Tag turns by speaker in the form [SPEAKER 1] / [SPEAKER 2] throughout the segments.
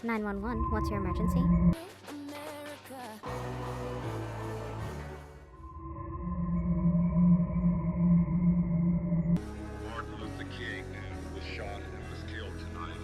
[SPEAKER 1] 911, what's your emergency?
[SPEAKER 2] Martin Luther King was shot and was killed tonight.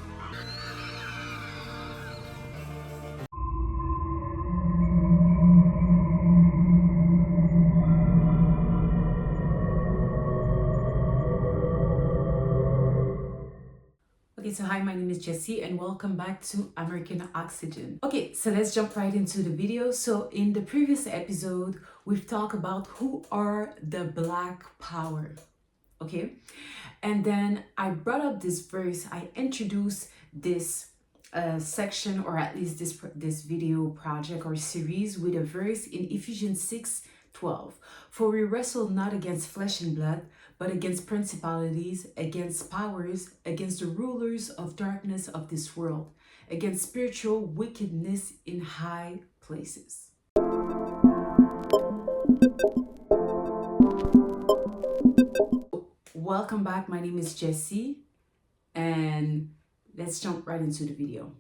[SPEAKER 3] Okay, so hi, my name is Jessie and welcome back to American Oxygen. Okay, so let's jump right into the video. So in the previous episode, we've talked about who are the Black Power, okay? And then I brought up this verse, I introduced this section, or at least this video project or series with a verse in Ephesians 6:12. For we wrestle not against flesh and blood, but against principalities, against powers, against the rulers of darkness of this world, against spiritual wickedness in high places. Welcome back, my name is Jessie, and let's jump right into the video.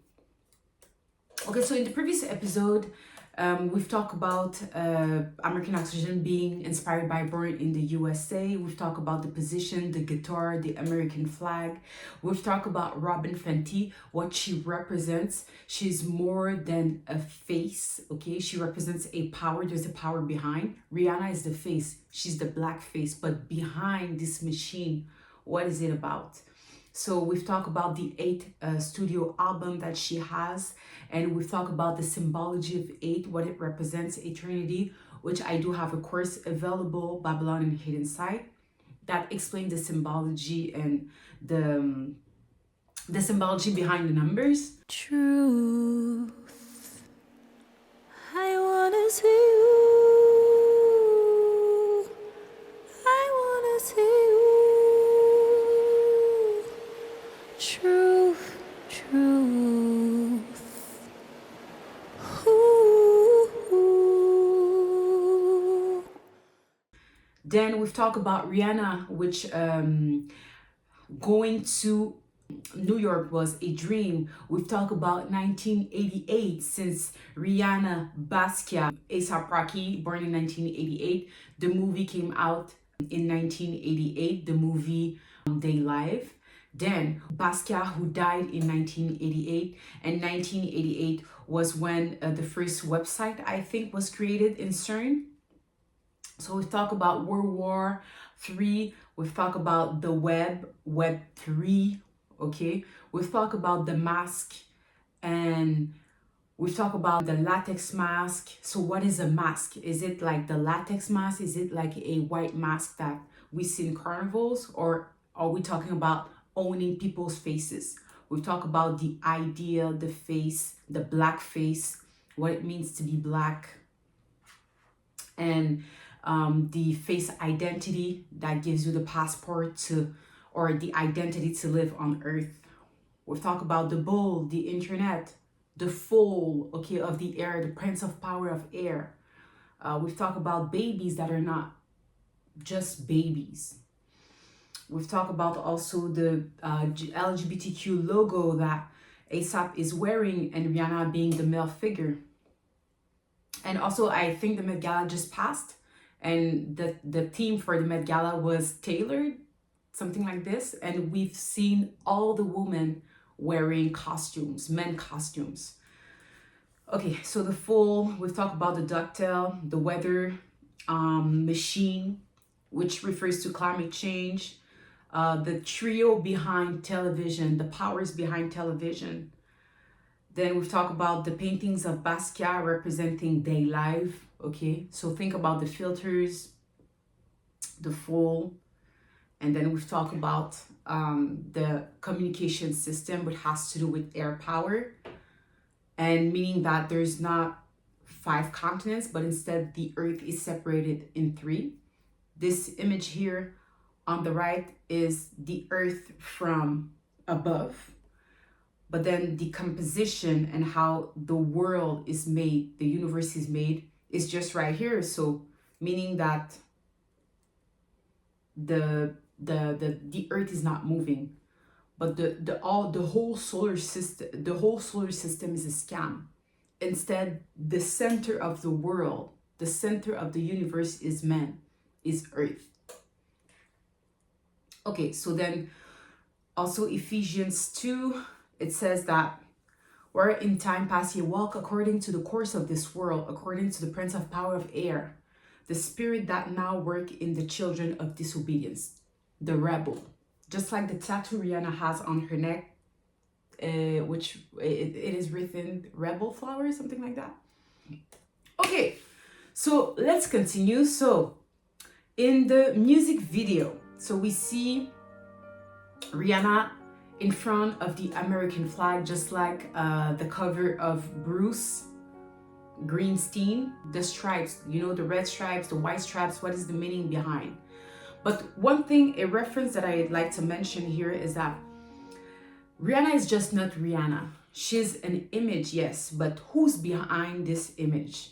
[SPEAKER 3] Okay, so in the previous episode, we've talked about American Oxygen being inspired by Born in the USA. We've talked about the position, the guitar, the American flag. We've talked about Robin Fenty, what she represents. She's more than a face, okay? She represents a power. There's a power behind. Rihanna is the face. She's the black face. But behind this machine, what is it about? So we've talked about the 8 studio album that she has, and we've talked about the symbology of 8, what it represents, eternity, which I do have a course available, Babylon and Hidden Side, that explains the symbology and the symbology behind the numbers.
[SPEAKER 4] Truth, I wanna see you. I wanna see you. Truth, truth. Ooh.
[SPEAKER 3] Then we've talked about Rihanna, which going to New York was a dream. We've talked about 1988, since Rihanna, Basquiat, A$AP Rocky, born in 1988. The movie came out in 1988, the movie They Live. Then Basquiat, who died in 1988, and 1988 was when the first website, I think, was created in CERN. So we've talked about World War III, we've talked about the Web 3, okay? We've talked about the mask, and we've talked about the latex mask. So what is a mask? Is it like the latex mask? Is it like a white mask that we see in carnivals? Or are we talking about owning people's faces? We've talked about the idea, the face, the black face, what it means to be black, and the face identity that gives you the passport to, or the identity to live on earth. We've talked about the bull, the internet, the foal, okay, of the air, the prince of power of air. We've talked about babies that are not just babies. We've talked about also the LGBTQ logo that A$AP is wearing, and Rihanna being the male figure. And also, I think the Met Gala just passed, and the theme for the Met Gala was tailored, something like this. And we've seen all the women wearing costumes, men costumes. Okay, so the full, we've talked about the ducktail, the weather machine, which refers to climate change, the trio behind television, the powers behind television. Then we've talked about the paintings of Basquiat representing They Live, okay? So think about the filters, the full, and then we've talked about the communication system, which has to do with air power, and meaning that there's not 5 continents, but instead the earth is separated in 3. This image here on the right is the earth from above. But then the composition and how the world is made, the universe is made, is just right here. So meaning that the earth is not moving. but the whole solar system is a scam. Instead, the center of the world, the center of the universe is man, is Earth. Okay, so then also Ephesians 2, it says that where in time past ye walk according to the course of this world, according to the prince of power of air, the spirit that now work in the children of disobedience, the rebel. Just like the tattoo Rihanna has on her neck, which it is written rebel flower, something like that. Okay, so let's continue. So in the music video, so we see Rihanna in front of the American flag, just like the cover of Bruce Greenstein, the stripes, you know, the red stripes, the white stripes, what is the meaning behind? But one thing, a reference that I'd like to mention here is that Rihanna is just not Rihanna. She's an image, yes, but who's behind this image?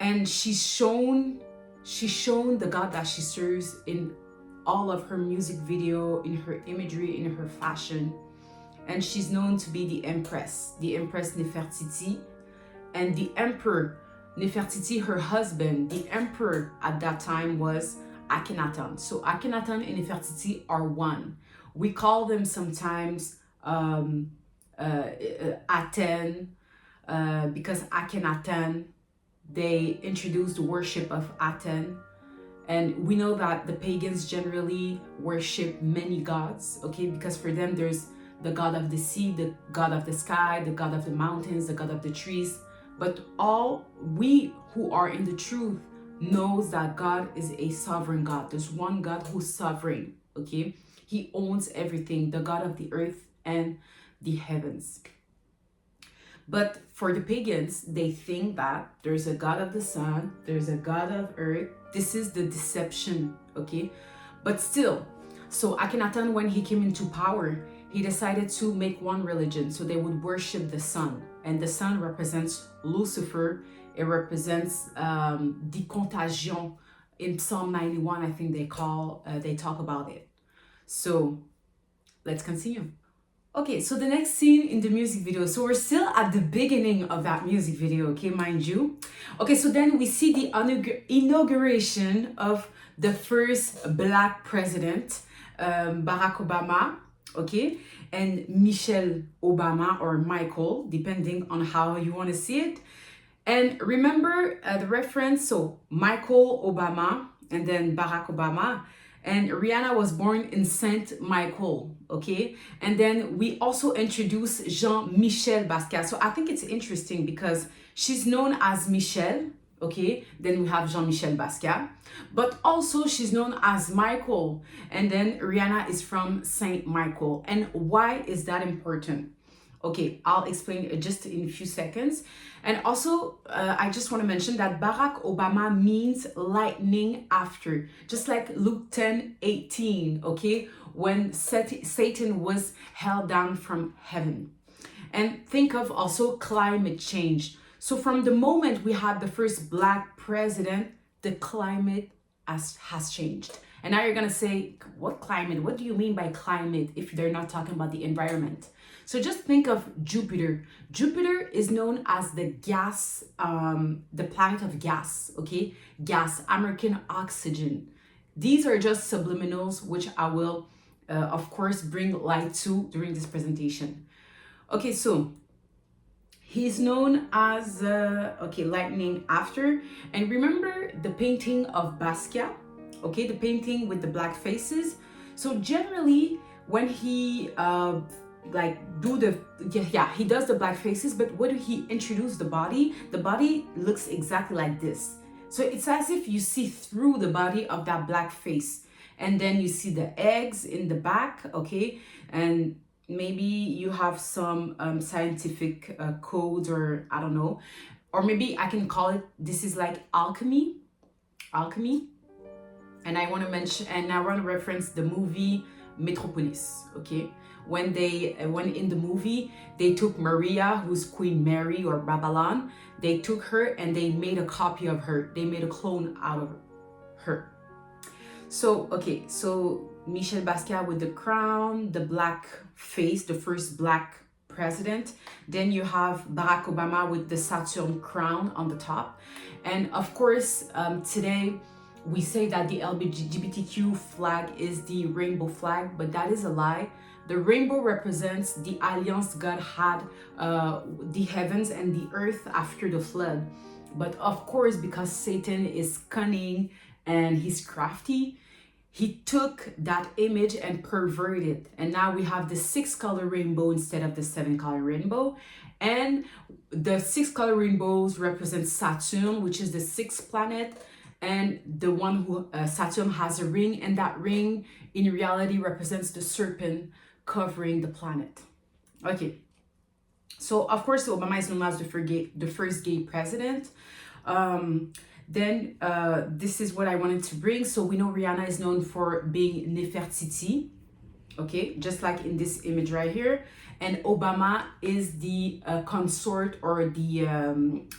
[SPEAKER 3] And she's shown the God that she serves in all of her music video, in her imagery, in her fashion. And she's known to be the Empress Nefertiti. And the Emperor Nefertiti, her husband, the Emperor at that time was Akhenaten. So Akhenaten and Nefertiti are one. We call them sometimes Aten, because Akhenaten, they introduced the worship of Aten. And we know that the pagans generally worship many gods, okay? Because for them, there's the god of the sea, the god of the sky, the god of the mountains, the god of the trees. But all we who are in the truth knows that God is a sovereign God. There's one God who's sovereign, okay? He owns everything, the God of the earth and the heavens. But for the pagans, they think that there's a God of the sun, there's a God of earth. This is the deception, okay? But still, so Akhenaten, when he came into power, he decided to make one religion. So they would worship the sun. And the sun represents Lucifer. It represents the contagion. In Psalm 91, I think they talk about it. So let's continue. Okay, so the next scene in the music video. So we're still at the beginning of that music video, okay, mind you. Okay, so then we see the inauguration of the first Black president, Barack Obama, okay, and Michelle Obama, or Michael, depending on how you want to see it. And remember the reference, so Michael Obama and then Barack Obama. And Rihanna was born in Saint Michael, okay? And then we also introduced Jean-Michel Basquiat. So I think it's interesting because she's known as Michelle, okay? Then we have Jean-Michel Basquiat. But also she's known as Michael. And then Rihanna is from Saint Michael. And why is that important? Okay, I'll explain just in a few seconds. And also, I just want to mention that Barack Obama means lightning after. Just like Luke 10:18, okay? When Satan was held down from heaven. And think of also climate change. So from the moment we had the first Black president, the climate has changed. And now you're going to say, what climate? What do you mean by climate if they're not talking about the environment? So just think of Jupiter. Jupiter is known as the gas, the planet of gas, okay? Gas, American oxygen. These are just subliminals, which I will, of course, bring light to during this presentation. Okay, so he's known as, lightning after. And remember the painting of Basquiat, okay? The painting with the black faces. So generally, when he, he does the black faces, but when he introduces the body looks exactly like this. So it's as if you see through the body of that black face, and then you see the eggs in the back, okay? And maybe you have some scientific codes, or I don't know, or maybe I can call it, this is like alchemy. And I want to reference the movie Metropolis, okay? When in the movie, they took Maria, who's Queen Mary or Babylon, they took her and they made a copy of her. They made a clone out of her. So, okay, so Michel Basquiat with the crown, the black face, the first black president. Then you have Barack Obama with the Saturn crown on the top. And of course, today we say that the LGBTQ flag is the rainbow flag, but that is a lie. The rainbow represents the alliance God had, the heavens and the earth after the flood. But of course, because Satan is cunning and he's crafty, he took that image and perverted it. And now we have the 6-color rainbow instead of the 7-color rainbow. And the 6-color rainbows represent Saturn, which is the 6th planet. And the one who, Saturn has a ring, and that ring in reality represents the serpent covering the planet. Okay. So of course, Obama is known as the first gay president. Then this is what I wanted to bring. So we know Rihanna is known for being Nefertiti, okay, just like in this image right here. And Obama is the consort or the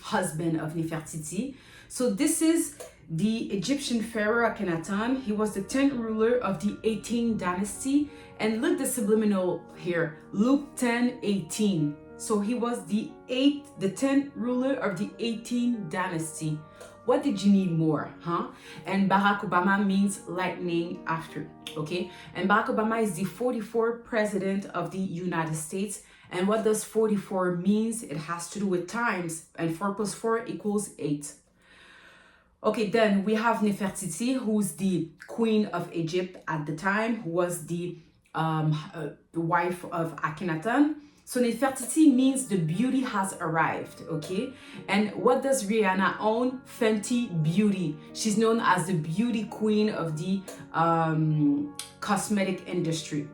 [SPEAKER 3] husband of Nefertiti. So this is the Egyptian pharaoh Akhenaten. He was the 10th ruler of the 18th dynasty. And look the subliminal here, Luke 10:18. So he was the 10th ruler of the 18th dynasty. What did you need more, huh? And Barack Obama means lightning after, okay? And Barack Obama is the 44th president of the United States. And what does 44 means? It has to do with times, and 4 plus 4 equals 8. Okay, then we have Nefertiti, who's the queen of Egypt at the time, who was the wife of Akhenaten. So Nefertiti means the beauty has arrived, okay? And what does Rihanna own? Fenty Beauty. She's known as the beauty queen of the cosmetic industry.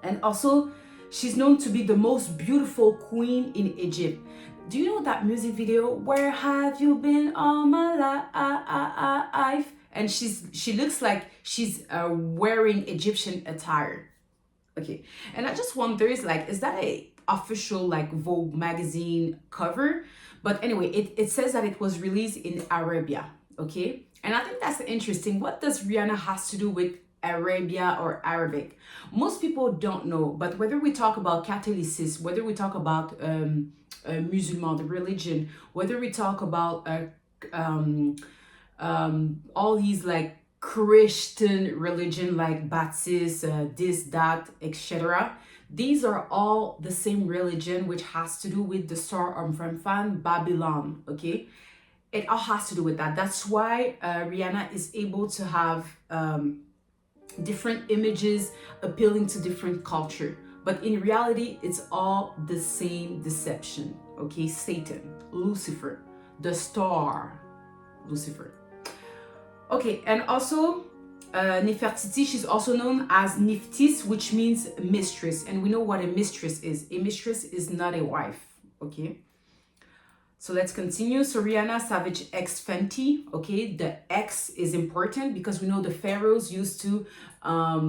[SPEAKER 3] And also, she's known to be the most beautiful queen in Egypt. Do you know that music video, Where Have You Been All My Life? And she looks like she's wearing Egyptian attire. Okay, and I just wonder, is that a official like Vogue magazine cover? But anyway, it says that it was released in Arabia, okay? And I think that's interesting. What does Rihanna has to do with Arabia or Arabic? Most people don't know, but whether we talk about Catholicism, whether we talk about Musulman, the religion, whether we talk about all these like Christian religion like Baptist, this, that, etc. These are all the same religion, which has to do with the Star of Ramfan, Babylon, okay? It all has to do with that. That's why Rihanna is able to have different images appealing to different culture. But in reality, it's all the same deception, okay? Satan, Lucifer, the star, Lucifer. Okay, and also Nefertiti, she's also known as Niftis, which means mistress. And we know what a mistress is. A mistress is not a wife, okay? So let's continue. So Rihanna, Savage X Fenty, okay? The X is important because we know the pharaohs used to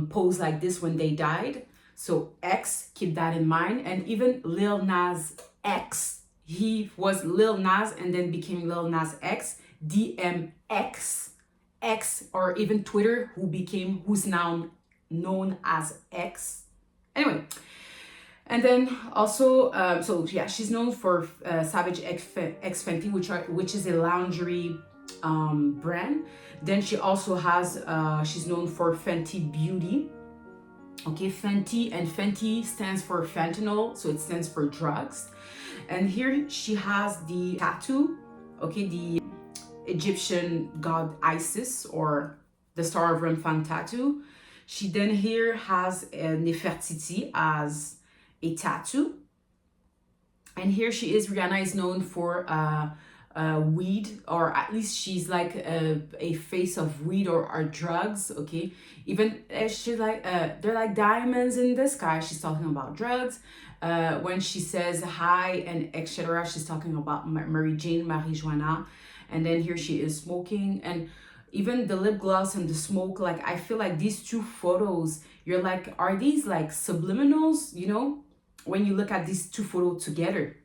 [SPEAKER 3] pose like this when they died. So X, keep that in mind. And even Lil Nas X, he was Lil Nas and then became Lil Nas X, DMX. X, or even Twitter, who's now known as X. Anyway, and then also, so yeah, she's known for Savage X Fenty, which is a lingerie brand. Then she also has, she's known for Fenty Beauty. Okay, Fenty, and Fenty stands for fentanyl, so it stands for drugs. And here she has the tattoo, okay, the Egyptian god Isis, or the Star of Ramfan tattoo. She then here has Nefertiti as a tattoo. And here she is, Rihanna is known for weed, or at least she's like a face of weed or drugs, okay? Even she's like, they're like diamonds in the sky. She's talking about drugs. When she says hi and etc., she's talking about Mary Jane, marijuana. And then here she is smoking, and even the lip gloss and the smoke, like I feel like these two photos, you're like, are these like subliminals, you know, when you look at these two photos together?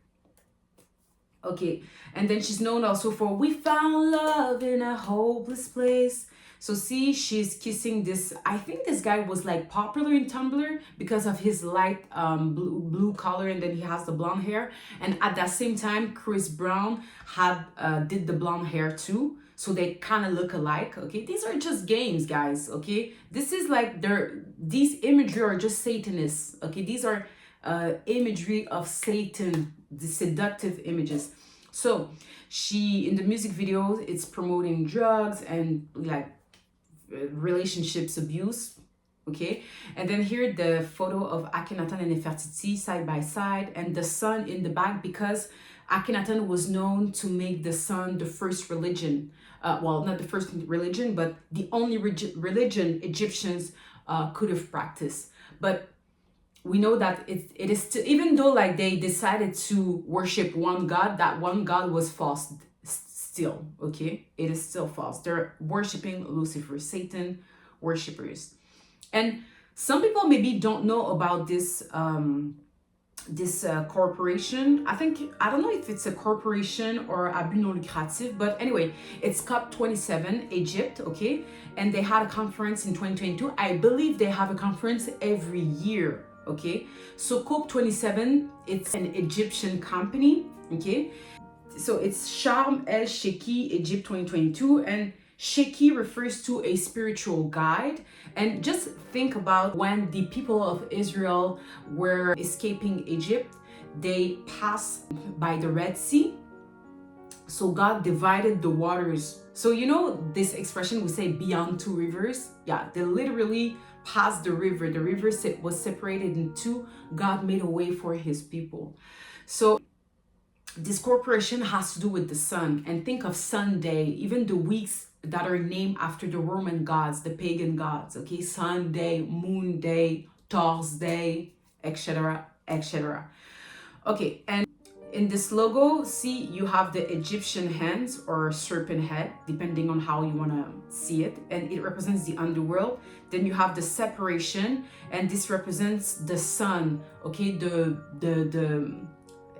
[SPEAKER 3] Okay, and then she's known also for We Found Love in a Hopeless Place. So see, she's kissing this. I think this guy was like popular in Tumblr because of his light blue color, and then he has the blonde hair. And at that same time, Chris Brown had did the blonde hair too. So they kind of look alike. Okay, these are just games, guys. Okay, this is like these imagery are just Satanists. Okay, these are imagery of Satan, the seductive images. So she in the music video, it's promoting drugs and like relationships abuse. Okay, and then here the photo of Akhenaten and Nefertiti side by side, and the sun in the back, because Akhenaten was known to make the sun the first religion. Well, not the first religion, but the only religion Egyptians could have practiced. But we know that it is still, even though like they decided to worship one god, that one god was false still. Okay, it is still false. They're worshiping Lucifer, Satan worshippers. And some people maybe don't know about this corporation. I don't know if it's a corporation or à but non lucratif, but anyway, it's COP27 Egypt. Okay, and they had a conference in 2022. I believe they have a conference every year. Okay, so COP27, it's an Egyptian company. Okay, so it's Sharm el Sheikh Egypt 2022, and Sheikh refers to a spiritual guide. And just think about when the people of Israel were escaping Egypt, they passed by the Red Sea. So God divided the waters. So you know this expression we say beyond two rivers? Yeah, they literally passed the river. The river was separated in two. God made a way for his people. So this corporation has to do with the sun. And think of Sunday, even the weeks that are named after the Roman gods, the pagan gods. Okay, Sunday, Moon Day, Thursday, etc., etc. Okay, and in this logo, see, you have the Egyptian hands or serpent head, depending on how you want to see it, and it represents the underworld. Then you have the separation, and this represents the sun. Okay,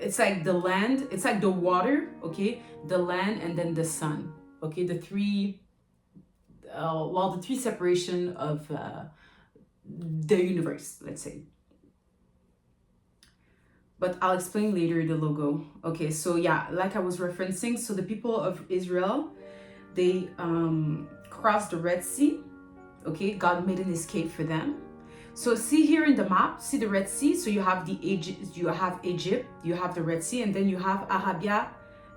[SPEAKER 3] it's like the land, it's like the water. Okay, the land, and then the sun. Okay, the three separation of the universe, let's say. But I'll explain later the logo. Okay, so yeah, like I was referencing, so the people of Israel, they crossed the Red Sea. Okay, God made an escape for them. So see here in the map, see the Red Sea. So you have Egypt, you have the Red Sea, and then you have Arabia,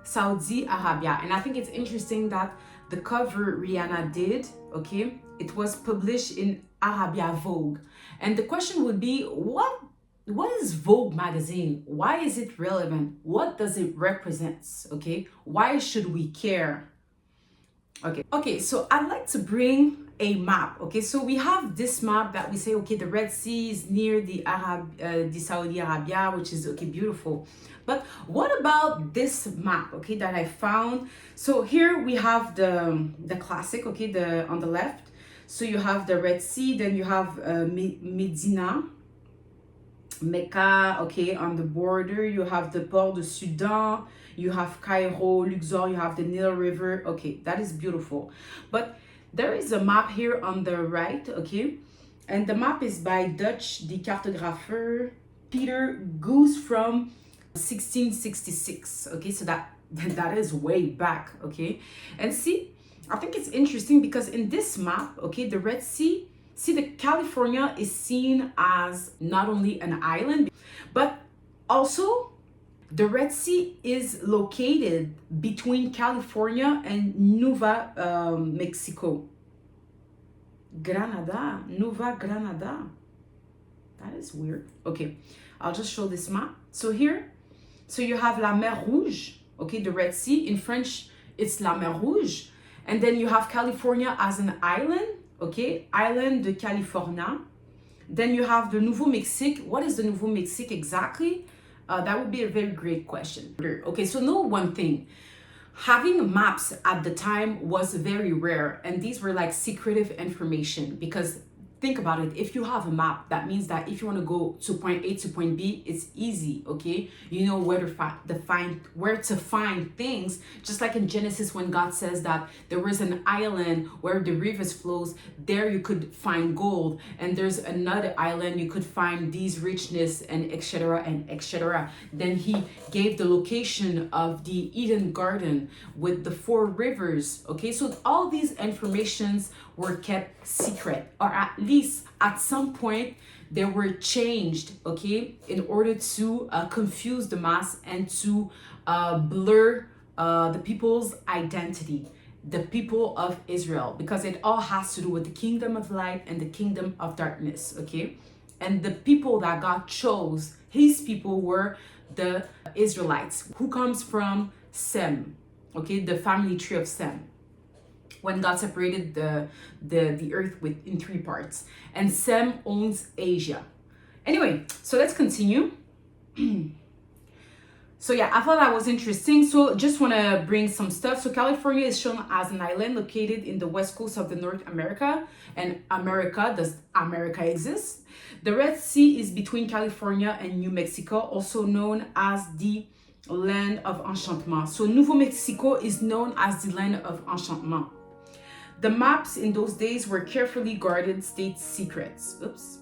[SPEAKER 3] Saudi Arabia. And I think it's interesting that the cover Rihanna did, okay, it was published in Arabia Vogue. And the question would be, what is Vogue magazine? Why is it relevant? What does it represent? Okay, why should we care? Okay, so I'd like to bring a map. Okay, so we have this map that we say, okay, the Red Sea is near the Saudi Arabia, which is okay, beautiful. But what about this map, okay, that I found? So here we have the classic, okay, on the left. So you have the Red Sea, then you have Medina, Mecca, okay, on the border. You have the Port de Sudan, you have Cairo, Luxor, you have the Nile River. Okay, that is beautiful. But there is a map here on the right, okay, and the map is by Dutch cartographer Peter Goose from 1666. Okay, so that is way back. Okay, and see, I think it's interesting because in this map, okay, the Red Sea, see, the California is seen as not only an island, but also the Red Sea is located between California and Nueva Mexico. Granada, Nueva Granada. That is weird. Okay, I'll just show this map. So here, so you have La Mer Rouge, okay, the Red Sea. In French, it's La Mer Rouge. And then you have California as an island, okay, Island de California. Then you have the Nouveau Mexique. What is the Nouveau Mexique exactly? That would be a very great question. Okay, so know one thing. Having maps at the time was very rare, and these were like secretive information because think about it. If you have a map, that means that if you want to go to point A to point B, it's easy, okay? You know where to find things. Just like in Genesis, when God says that there was an island where the rivers flows, there you could find gold, and there's another island you could find these richness, and etc. and etc. Then he gave the location of the Eden Garden with the 4 rivers, okay? So all these informations were kept secret, or at least at some point they were changed, okay, in order to confuse the mass and to blur the people's identity, the people of Israel, because it all has to do with the kingdom of light and the kingdom of darkness, okay? And the people that God chose, his people, were the Israelites, who comes from Sem, okay, the family tree of Sem, when God separated the earth in 3 parts. And Sem owns Asia. Anyway, so let's continue. So yeah, I thought that was interesting. So just want to bring some stuff. So California is shown as an island located in the west coast of the North America. And does America exist? The Red Sea is between California and New Mexico, also known as the land of enchantement. So Nouveau Mexico is known as the land of enchantement. The maps in those days were carefully guarded state secrets. Oops.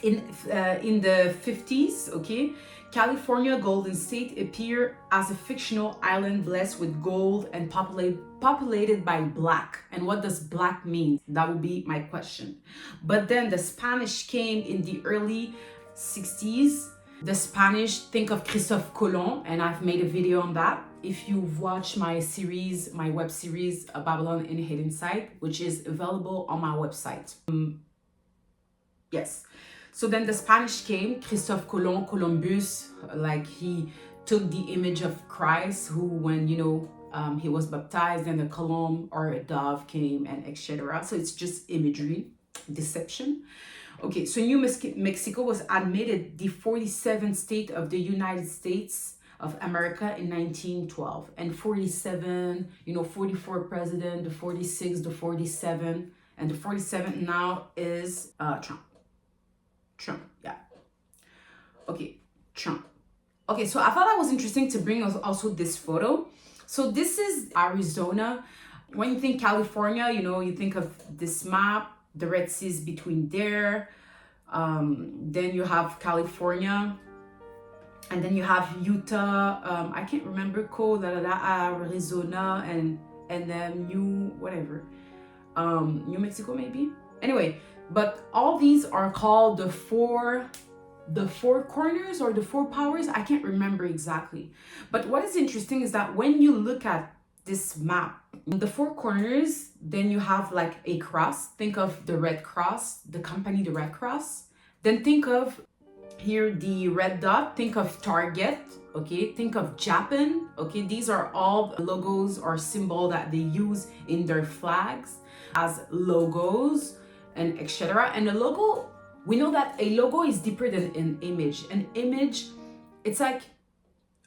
[SPEAKER 3] In the 50s, okay, California Golden State appeared as a fictional island blessed with gold and populated by black. And what does black mean? That would be my question. But then the Spanish came in the early 60s. The Spanish, think of Christophe Colomb, and I've made a video on that. If you've watched my web series, Babylon in Hidden Sight, which is available on my website. Yes. So then the Spanish came, Christophe Colomb, Columbus, like he took the image of Christ, who when, he was baptized, and the column or a dove came, and etc. So it's just imagery, deception. Okay, so New Mexico was admitted the 47th state of the United States of America in 1912. And 47, 44 president, the 46, the 47, and the 47th now is Trump. Yeah. Okay, Trump. Okay, so I thought that was interesting to bring us also this photo. So this is Arizona. When you think California, you think of this map. The Red Sea is between there. Then you have California. And then you have Utah. I can't remember, Arizona, and then New Mexico maybe. Anyway, but all these are called the four corners or the 4 powers. I can't remember exactly. But what is interesting is that when you look at this map, the 4 corners, then you have like a cross. Think of the Red Cross, the company, the Red Cross. Then think of here the red dot. Think of Target. Okay, think of Japan. Okay, these are all logos or symbol that they use in their flags as logos and etc. And a logo, we know that a logo is deeper than an image. An image, it's like,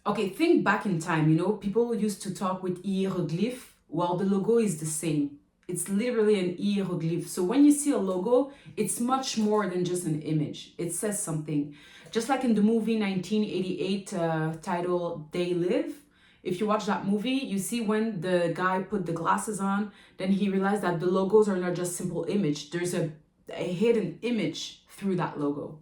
[SPEAKER 3] okay, think back in time, people used to talk with hieroglyph. Well, the logo is the same. It's literally an hieroglyph. So when you see a logo, it's much more than just an image. It says something. Just like in the movie 1988 titled They Live. If you watch that movie, you see when the guy put the glasses on, then he realized that the logos are not just simple image. There's a hidden image through that logo.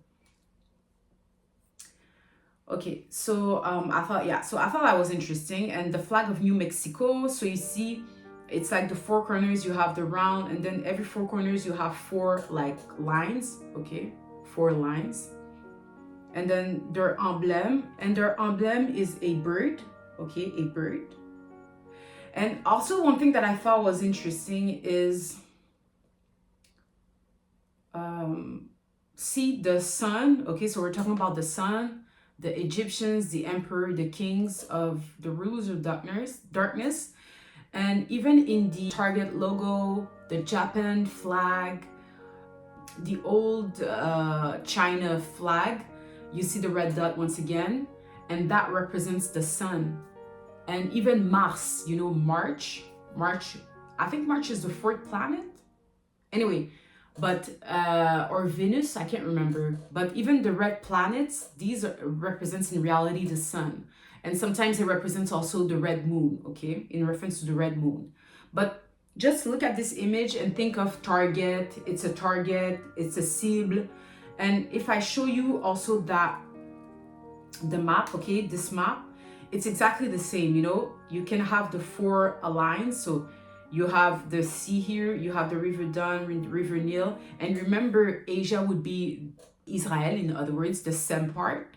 [SPEAKER 3] Okay, so I thought that was interesting. And the flag of New Mexico, so you see, it's like the 4 corners, you have the round, and then every 4 corners you have 4 like lines, okay, 4 lines. And then their emblem is a bird, okay, a bird. And also one thing that I thought was interesting is see the sun, okay, so we're talking about the sun, the Egyptians, the emperor, the kings of the rulers of darkness. And even in the Target logo, the Japan flag, the old China flag, you see the red dot once again, and that represents the sun. And even Mars, March, I think March is the 4th planet. Anyway, but or Venus, I can't remember. But even the red planets, these represents in reality the sun, and sometimes it represents also the red moon. Okay, in reference to the red moon. But just look at this image and think of target. It's a target. It's a cible. And if I show you also that the map, okay, this map, it's exactly the same. You know, you can have the four lines. So you have the sea here, you have the river Don, river Nile, and remember Asia would be Israel, in other words, the same part.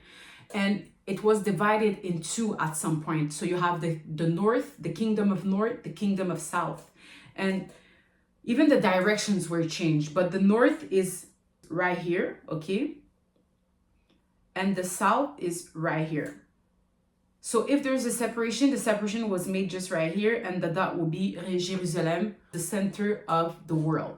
[SPEAKER 3] And it was divided in two at some point. So you have the north, the kingdom of north, the kingdom of south. And even the directions were changed, but the north is right here, okay? And the south is right here. So if there's a separation, the separation was made just right here, and that will be Jerusalem, the center of the world.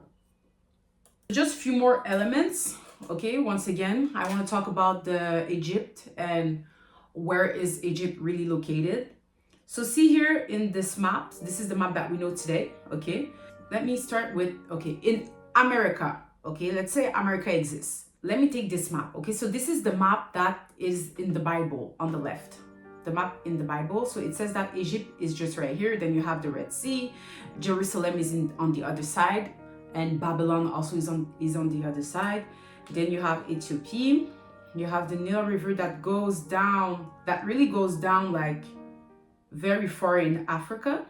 [SPEAKER 3] Just a few more elements, okay? Once again, I want to talk about the Egypt and where is Egypt really located. So see here in this map, this is the map that we know today, okay? Let me start with, okay, in America, okay? Let's say America exists. Let me take this map, okay? So this is the map that is in the Bible on the left. The map in the Bible. So it says that Egypt is just right here. Then you have the Red Sea. Jerusalem is on the other side. And Babylon also is on the other side. Then you have Ethiopia. You have the Nile River that goes down, that really goes down like very far in Africa.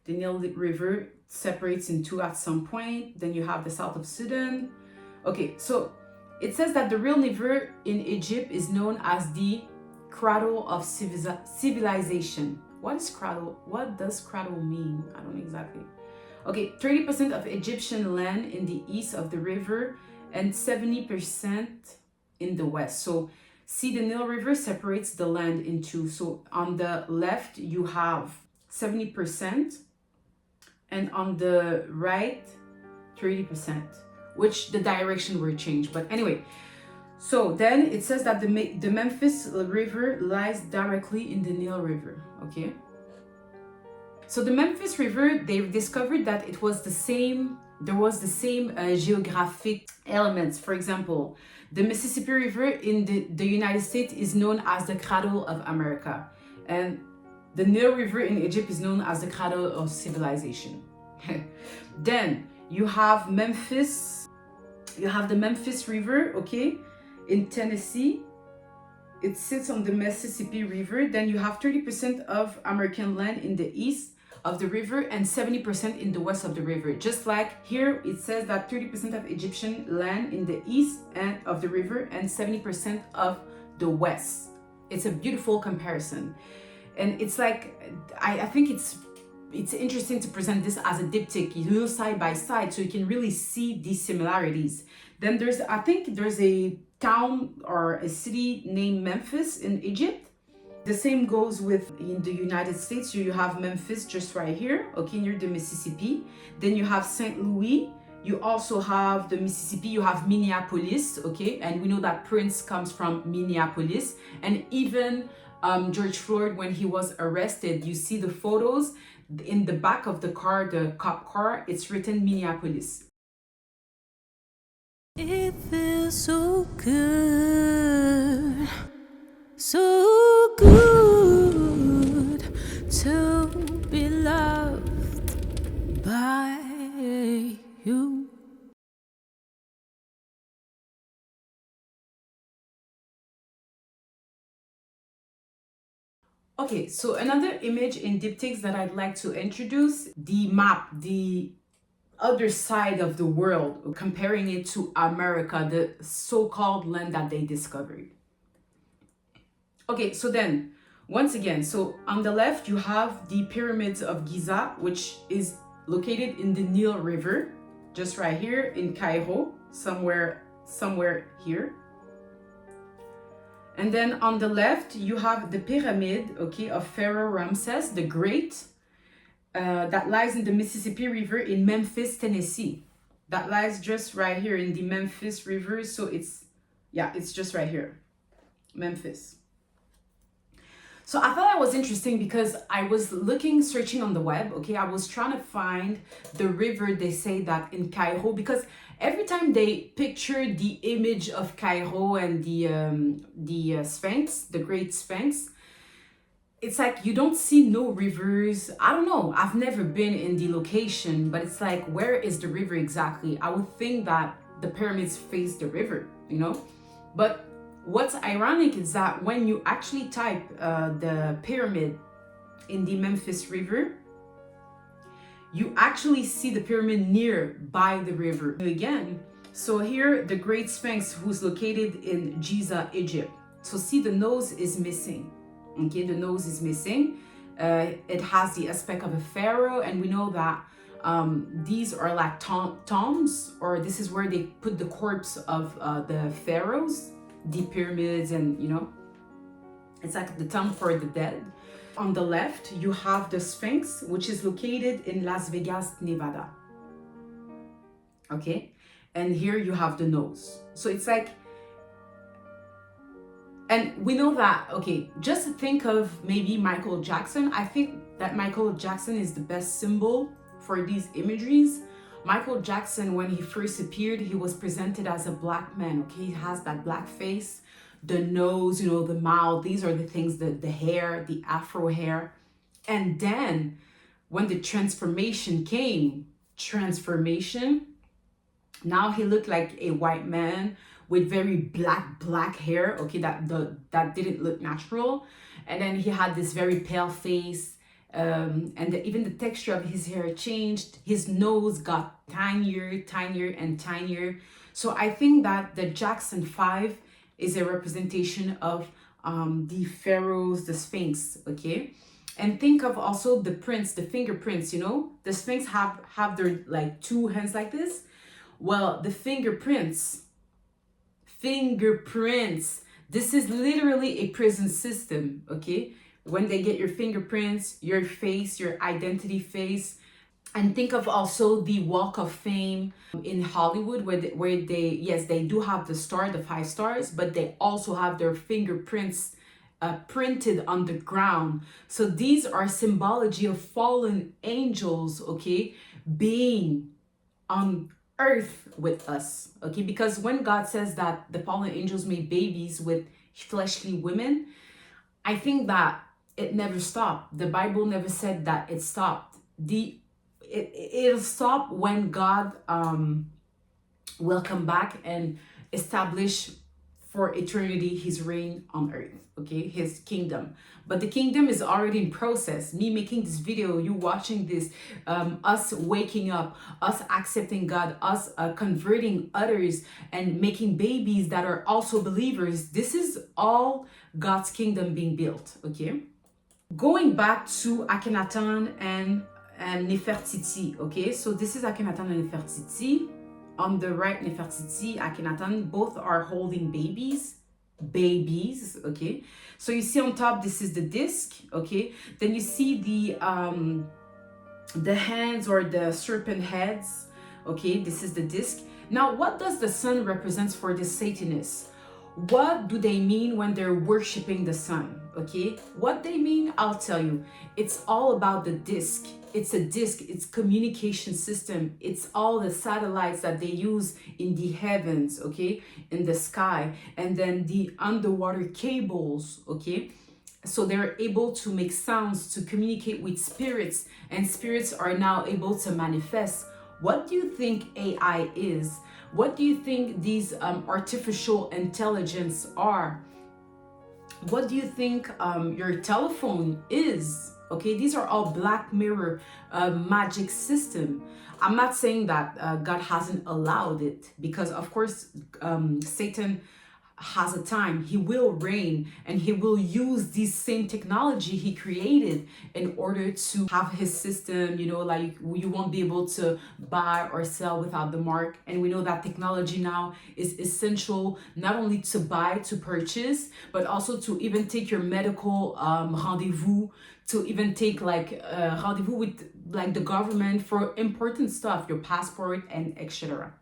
[SPEAKER 3] The Nile River separates in two at some point. Then you have the south of Sudan. Okay, so it says that the real river in Egypt is known as the cradle of civilization. What is cradle? What does cradle mean? I don't know exactly. Okay, 30% of Egyptian land in the east of the river and 70% in the west. So see, the Nile River separates the land in two. So on the left, you have 70%, and on the right, 30%, which the direction were changed. But anyway, so then it says that the Memphis River lies directly in the Nile River, okay? So the Memphis River, they've discovered that it was the same, there was the same geographic elements. For example, the Mississippi River in the United States is known as the cradle of America. And the Nile River in Egypt is known as the cradle of civilization. Then you have Memphis, you have the Memphis River, okay? In Tennessee, it sits on the Mississippi River. Then you have 30% of American land in the east of the river and 70% in the west of the river. Just like here, it says that 30% of Egyptian land in the east and of the river and 70% of the west. It's a beautiful comparison. And it's like, I think it's interesting to present this as a diptych, you know, side by side, so you can really see these similarities. Then I think there's a town or a city named Memphis in Egypt. The same goes with in the United States. So you have Memphis just right here, okay, near the Mississippi. Then you have St. Louis. You also have the Mississippi, you have Minneapolis, okay? And we know that Prince comes from Minneapolis. And even George Floyd, when he was arrested, you see the photos in the back of the car, the cop car, it's written Minneapolis.
[SPEAKER 4] It feels so good, so good to be loved by you.
[SPEAKER 3] Okay, so another image in diptychs that I'd like to introduce, the map, the other side of the world, comparing it to America, the so-called land that they discovered. Okay, so then, once again, so on the left, you have the pyramids of Giza, which is located in the Nile River, just right here in Cairo, somewhere here. And then on the left, you have the pyramid, okay, of Pharaoh Ramses the Great, that lies in the Mississippi River in Memphis, Tennessee. That lies just right here in the Memphis River. So it's just right here, Memphis. So I thought that was interesting because I was searching on the web, okay? I was trying to find the river they say that in Cairo, because every time they picture the image of Cairo and the Sphinx, the Great Sphinx, it's like you don't see no rivers. I don't know. I've never been in the location, but it's like, where is the river exactly? I would think that the pyramids face the river, you know? But what's ironic is that when you actually type the pyramid in the Memphis River, you actually see the pyramid near by the river again. So here, the Great Sphinx, who's located in Giza, Egypt. So see, the nose is missing. Okay, the nose is missing. It has the aspect of a pharaoh, and we know that these are like tombs, or this is where they put the corpse of the pharaohs, the pyramids, and you know, it's like the tomb for the dead. On the left, you have the Sphinx, which is located in Las Vegas, Nevada. Okay, and here you have the nose. So it's like, and we know that, okay, just think of maybe Michael Jackson. I think that Michael Jackson is the best symbol for these imageries. Michael Jackson, when he first appeared, he was presented as a black man, okay? He has that black face, the nose, you know, the mouth. These are the things, the hair, the afro hair. And then when the transformation came, now he looked like a white man with very black hair, okay, that didn't look natural. And then he had this very pale face, and even the texture of his hair changed. His nose got tinier and tinier. So I think that the Jackson 5 is a representation of the pharaohs, the Sphinx, okay? And think of also the prints, the fingerprints, you know? The Sphinx have their like two hands like this. Well, the fingerprints, this is literally a prison system, okay? When they get your fingerprints, your face, your identity face. And think of also the Walk of Fame in Hollywood, where they do have the 5 stars, but they also have their fingerprints printed on the ground. So these are symbology of fallen angels, okay, being on earth with us, okay? Because when God says that the fallen angels made babies with fleshly women, I think that it never stopped. The Bible never said that it stopped. It'll stop when God will come back and establish for eternity his reign on earth, okay, his kingdom. But the kingdom is already in process. Me making this video, you watching this, us waking up, us accepting God, us converting others and making babies that are also believers. This is all God's kingdom being built, okay? Going back to Akhenaten and Nefertiti, okay? So this is Akhenaten and Nefertiti. On the right, Nefertiti, Akhenaten, both are holding babies, okay? So you see on top, this is the disc, okay? Then you see the hands or the serpent heads, okay? This is the disc. Now, what does the sun represent for the Satanists? What do they mean when they're worshiping the sun, okay? What they mean, I'll tell you. It's all about the disc. It's a disc, it's communication system. It's all the satellites that they use in the heavens, okay? In the sky. And then the underwater cables, okay? So they're able to make sounds to communicate with spirits, and spirits are now able to manifest. What do you think AI is? What do you think these artificial intelligence are? What do you think your telephone is? Okay, these are all Black Mirror magic system. I'm not saying that God hasn't allowed it, because of course Satan has a time. He will reign and he will use this same technology he created in order to have his system, you know, like you won't be able to buy or sell without the mark. And we know that technology now is essential, not only to buy, to purchase, but also to even take your medical rendezvous, to even take like rendezvous with like the government for important stuff, your passport and etc.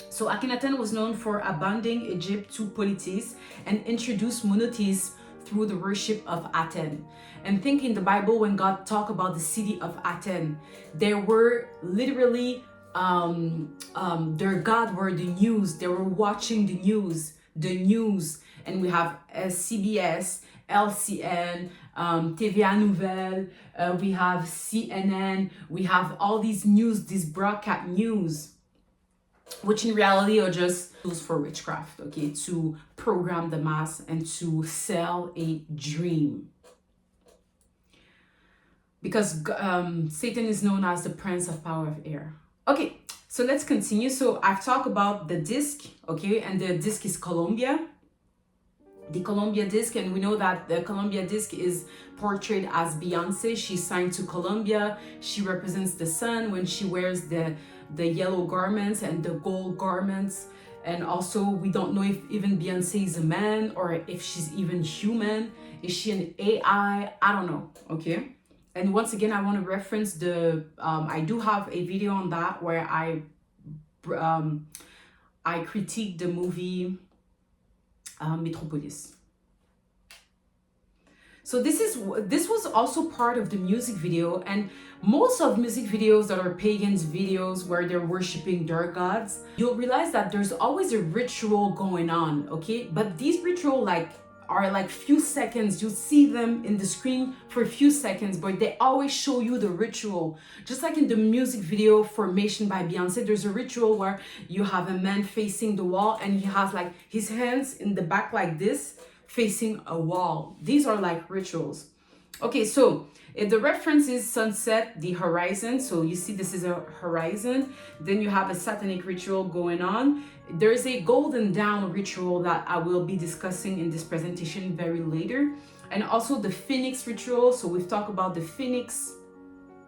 [SPEAKER 3] So Akhenaten was known for abandoning Egypt to polytheism and introduced monotheism through the worship of Athens. And think in the Bible, when God talked about the city of Athens, there were literally their God were the news. They were watching the news. And we have CBS, LCN, TVA Nouvelle, we have CNN, we have all these news, these broadcast news, which in reality are just tools for witchcraft, okay, to program the mass and to sell a dream. Because Satan is known as the prince of power of air. Okay, so let's continue. So I've talked about the disc, okay, and the disc is Columbia. The Columbia disc, and we know that the Columbia disc is portrayed as Beyoncé. She's signed to Columbia. She represents the sun when she wears the yellow garments and the gold garments. And also, we don't know if even Beyoncé is a man or if she's even human. Is she an AI? I don't know, okay? And once again, I want to reference I do have a video on that where I critique the movie Metropolis. So this was also part of the music video, and most of music videos that are pagans videos where they're worshiping their gods, you'll realize that there's always a ritual going on, okay? But these rituals are like few seconds. You see them in the screen for a few seconds, but they always show you the ritual. Just like in the music video Formation by Beyoncé, there's a ritual where you have a man facing the wall and he has like his hands in the back like this, facing a wall. These are like rituals. Okay, so if the reference is sunset, the horizon. So you see this is a horizon. Then you have a satanic ritual going on. There is a golden dawn ritual that I will be discussing in this presentation very later. And also the phoenix ritual. So we've talked about the phoenix.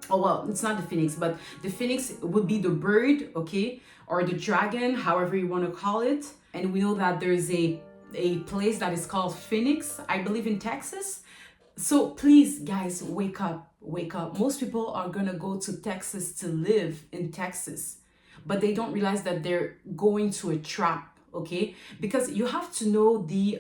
[SPEAKER 3] Oh, well, it's not the phoenix, but the phoenix would be the bird, okay? Or the dragon, however you want to call it. And we know that there's a place that is called Phoenix, I believe in Texas. So please, guys, wake up. Most people are gonna go to Texas to live in Texas, but they don't realize that they're going to a trap, okay? Because you have to know the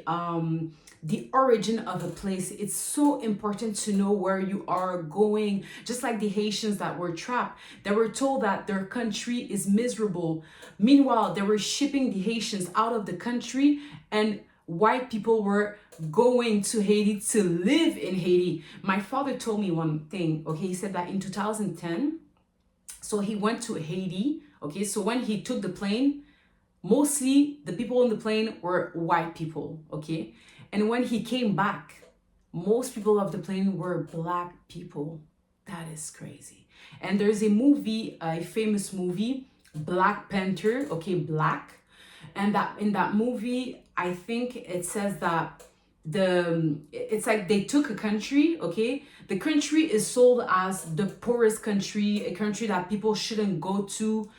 [SPEAKER 3] origin of a place. It's so important to know where you are going. Just like the Haitians that were trapped, they were told that their country is miserable. Meanwhile, they were shipping the Haitians out of the country, and white people were going to Haiti to live in Haiti. My father told me one thing, okay? He said that in 2010, so he went to Haiti, okay? So when he took the plane, mostly the people on the plane were white people, okay? And when he came back, most people of the plane were black people. That is crazy. And there's a movie, a famous movie, Black Panther, okay, black. And that in that movie, I think it says that it's like they took a country, okay? The country is sold as the poorest country, a country that people shouldn't go to.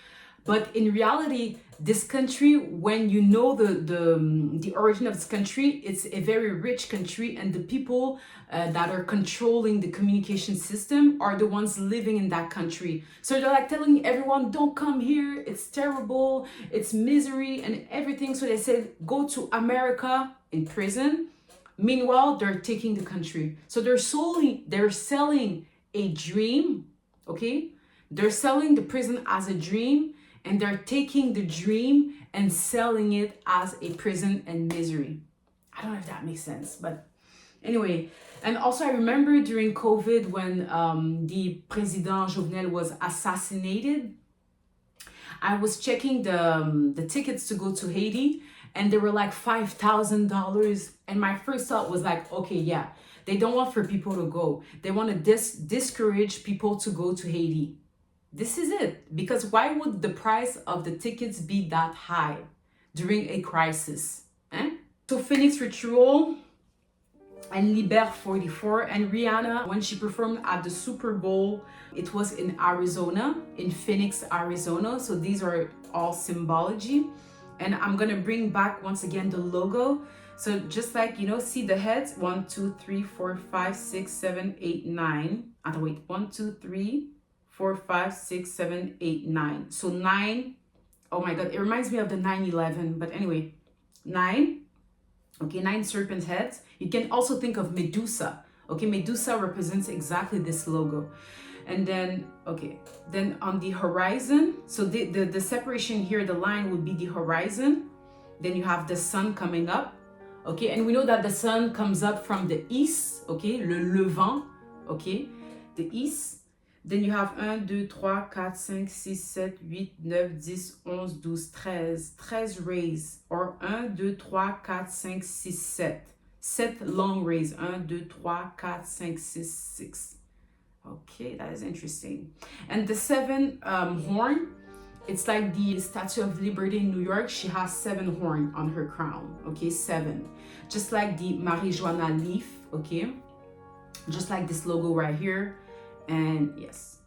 [SPEAKER 3] But in reality, this country, when you know the origin of this country, it's a very rich country, and the people that are controlling the communication system are the ones living in that country. So they're like telling everyone, don't come here, it's terrible, it's misery and everything. So they said, go to America in prison. Meanwhile, they're taking the country. So they're selling a dream, okay? They're selling the prison as a dream, and they're taking the dream and selling it as a prison and misery. I don't know if that makes sense, but anyway. And also I remember during COVID when the President Jovenel was assassinated, I was checking the tickets to go to Haiti, and they were like $5,000. And my first thought was like, okay, yeah, they don't want for people to go. They want to discourage people to go to Haiti. This is it. Because why would the price of the tickets be that high during a crisis? So Phoenix Ritual and Liber 44 and Rihanna, when she performed at the Super Bowl, it was in Arizona, in Phoenix, Arizona. So these are all symbology. And I'm gonna bring back once again the logo. So just like, you know, see the heads, 1, 2, 3, 4, 5, 6, 7, 8, 9. Wait, 1, 2, 3, 4, 5, 6, 7, 8, 9. So 9, oh my God, it reminds me of the 9/11, but anyway, 9. Okay, 9 serpent heads. You can also think of Medusa. Okay, Medusa represents exactly this logo. And then, okay, then on the horizon, so the separation here, the line would be the horizon. Then you have the sun coming up. Okay, and we know that the sun comes up from the east. Okay, le levant. Okay, the east. Then you have 1, 2, 3, 4, 5, 6, 7, 8, 9, 10, 11, 12, 13. 13 rays. Or 1, 2, 3, 4, 5, 6, 7. 7 long rays. 1, 2, 3, 4, 5, 6, 6. Okay, that is interesting. And the 7 horn, it's like the Statue of Liberty in New York. She has 7 horn on her crown. Okay, 7. Just like the marijuana leaf. Okay, just like this logo right here. And yes,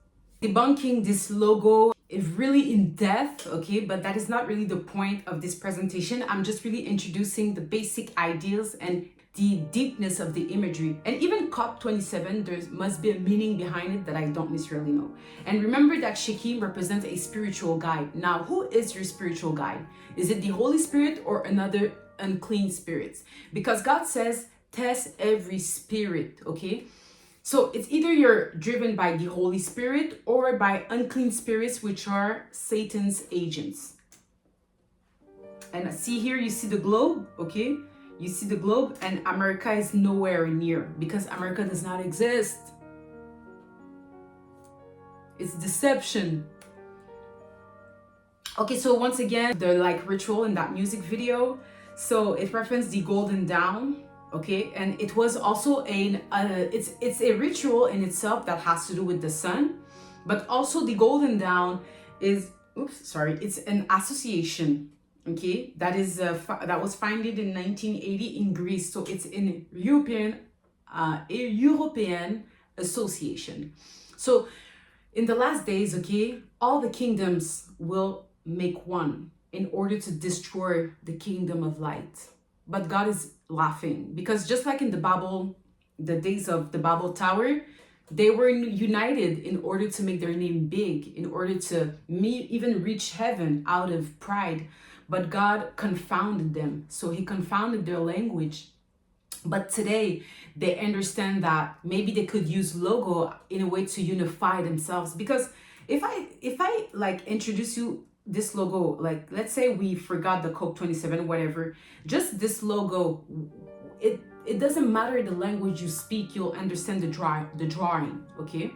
[SPEAKER 3] debunking this logo is really in depth, okay, but that is not really the point of this presentation. I'm just really introducing the basic ideas and the deepness of the imagery. And even COP27, there must be a meaning behind it that I don't necessarily know. And remember that Shekim represents a spiritual guide. Now, who is your spiritual guide? Is it the Holy Spirit or another unclean spirits? Because God says, test every spirit, okay? So it's either you're driven by the Holy Spirit or by unclean spirits, which are Satan's agents. And see here, you see the globe, okay? You see the globe, and America is nowhere near because America does not exist. It's deception. Okay, so once again, the like ritual in that music video. So it referenced the golden dawn. Okay, and it was also it's a ritual in itself that has to do with the sun, but also the golden dawn is it's an association. Okay, that is that was founded in 1980 in Greece, so it's an European association. So in the last days, okay, all the kingdoms will make one in order to destroy the kingdom of light. But God is laughing because just like in the days of the Babel Tower, they were united in order to make their name big, in order to even reach heaven out of pride. But God confounded them. So he confounded their language. But today they understand that maybe they could use logo in a way to unify themselves. Because if I like introduce you this logo, like let's say we forgot the COP27, whatever, just this logo, it doesn't matter the language you speak, you'll understand the drawing, okay?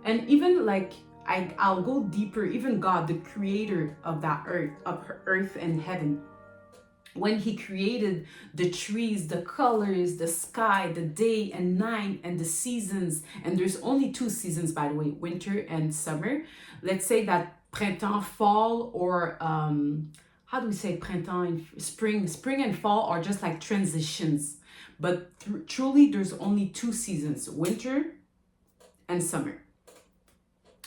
[SPEAKER 3] And even like I'll go deeper, even God, the creator of that earth and heaven, when he created the trees, the colors, the sky, the day and night, and the seasons, and there's only 2 seasons, by the way, winter and summer. Let's say that printemps, fall, or how do we say printemps and spring and fall are just like transitions. But truly, there's only 2 seasons, winter and summer.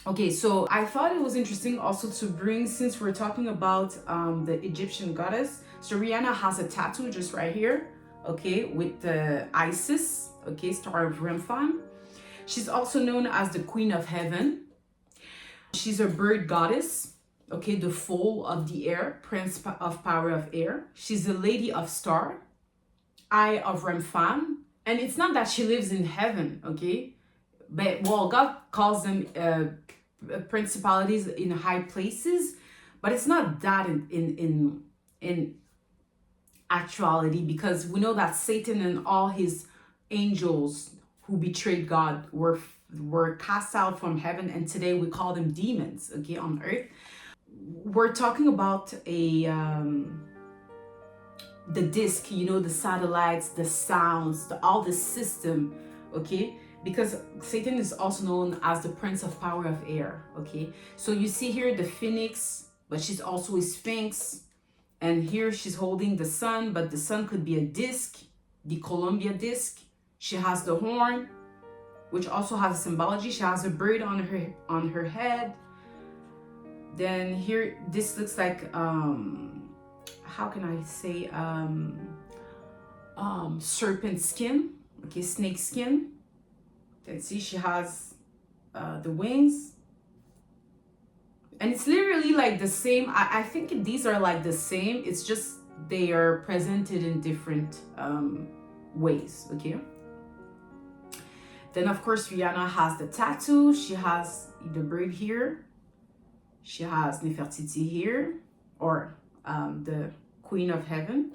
[SPEAKER 3] Okay, so I thought it was interesting also to bring, since we're talking about the Egyptian goddess, so Rihanna has a tattoo just right here, okay, with the Isis, okay, Star of Remphan. She's also known as the Queen of Heaven. She's a bird goddess, okay, the foal of the air, prince of power of air. She's the lady of star, eye of Remphan. And it's not that she lives in heaven, okay, but well, God calls them principalities in high places, but it's not that in actuality, because we know that Satan and all his angels who betrayed God were cast out from heaven, and today we call them demons, okay, on earth. We're talking about the disc, you know, the satellites, the sounds, all the system, okay, because Satan is also known as the prince of power of air, okay. So you see here the phoenix, but she's also a sphinx, and here she's holding the sun, but the sun could be a disc, the Columbia disc. She has the horn, which also has a symbology. She has a bird on her head. Then here, this looks like how can I say serpent skin, okay, snake skin. You can see she has the wings, and it's literally like the same. I think these are like the same. It's just they are presented in different ways, okay? Then of course Rihanna has the tattoo. She has the bird here. She has Nefertiti here, or the Queen of Heaven.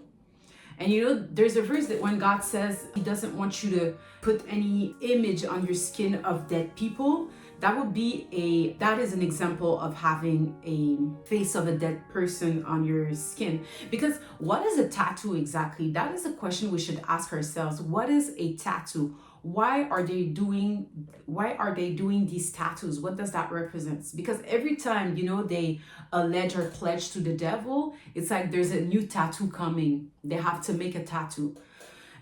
[SPEAKER 3] And you know, there's a verse that when God says he doesn't want you to put any image on your skin of dead people, that is an example of having a face of a dead person on your skin. Because what is a tattoo exactly? That is a question we should ask ourselves. What is a tattoo? Why are they doing these tattoos? What does that represent? Because every time, you know, they allege or pledge to the devil, it's like there's a new tattoo coming. They have to make a tattoo.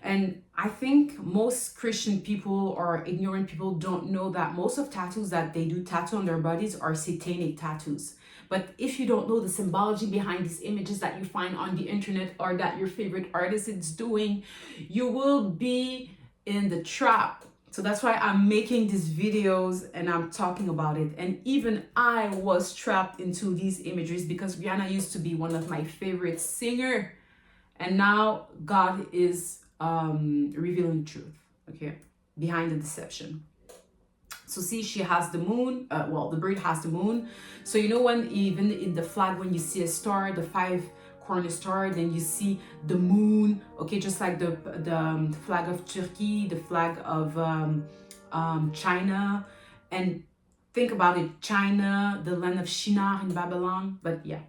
[SPEAKER 3] And I think most Christian people or ignorant people don't know that most of tattoos that they do tattoo on their bodies are satanic tattoos. But if you don't know the symbology behind these images that you find on the internet or that your favorite artist is doing, you will be in the trap. So that's why I'm making these videos and I'm talking about it. And even I was trapped into these imageries because Rihanna used to be one of my favorite singers. And now God is revealing truth, okay, behind the deception. So see, she has the moon. Well, the bird has the moon. So you know, when even in the flag, when you see a star, the 5-corner star, then you see the moon, okay, just like the flag of Turkey, the flag of China. And think about it, China, the land of Shinar in Babylon. But yeah,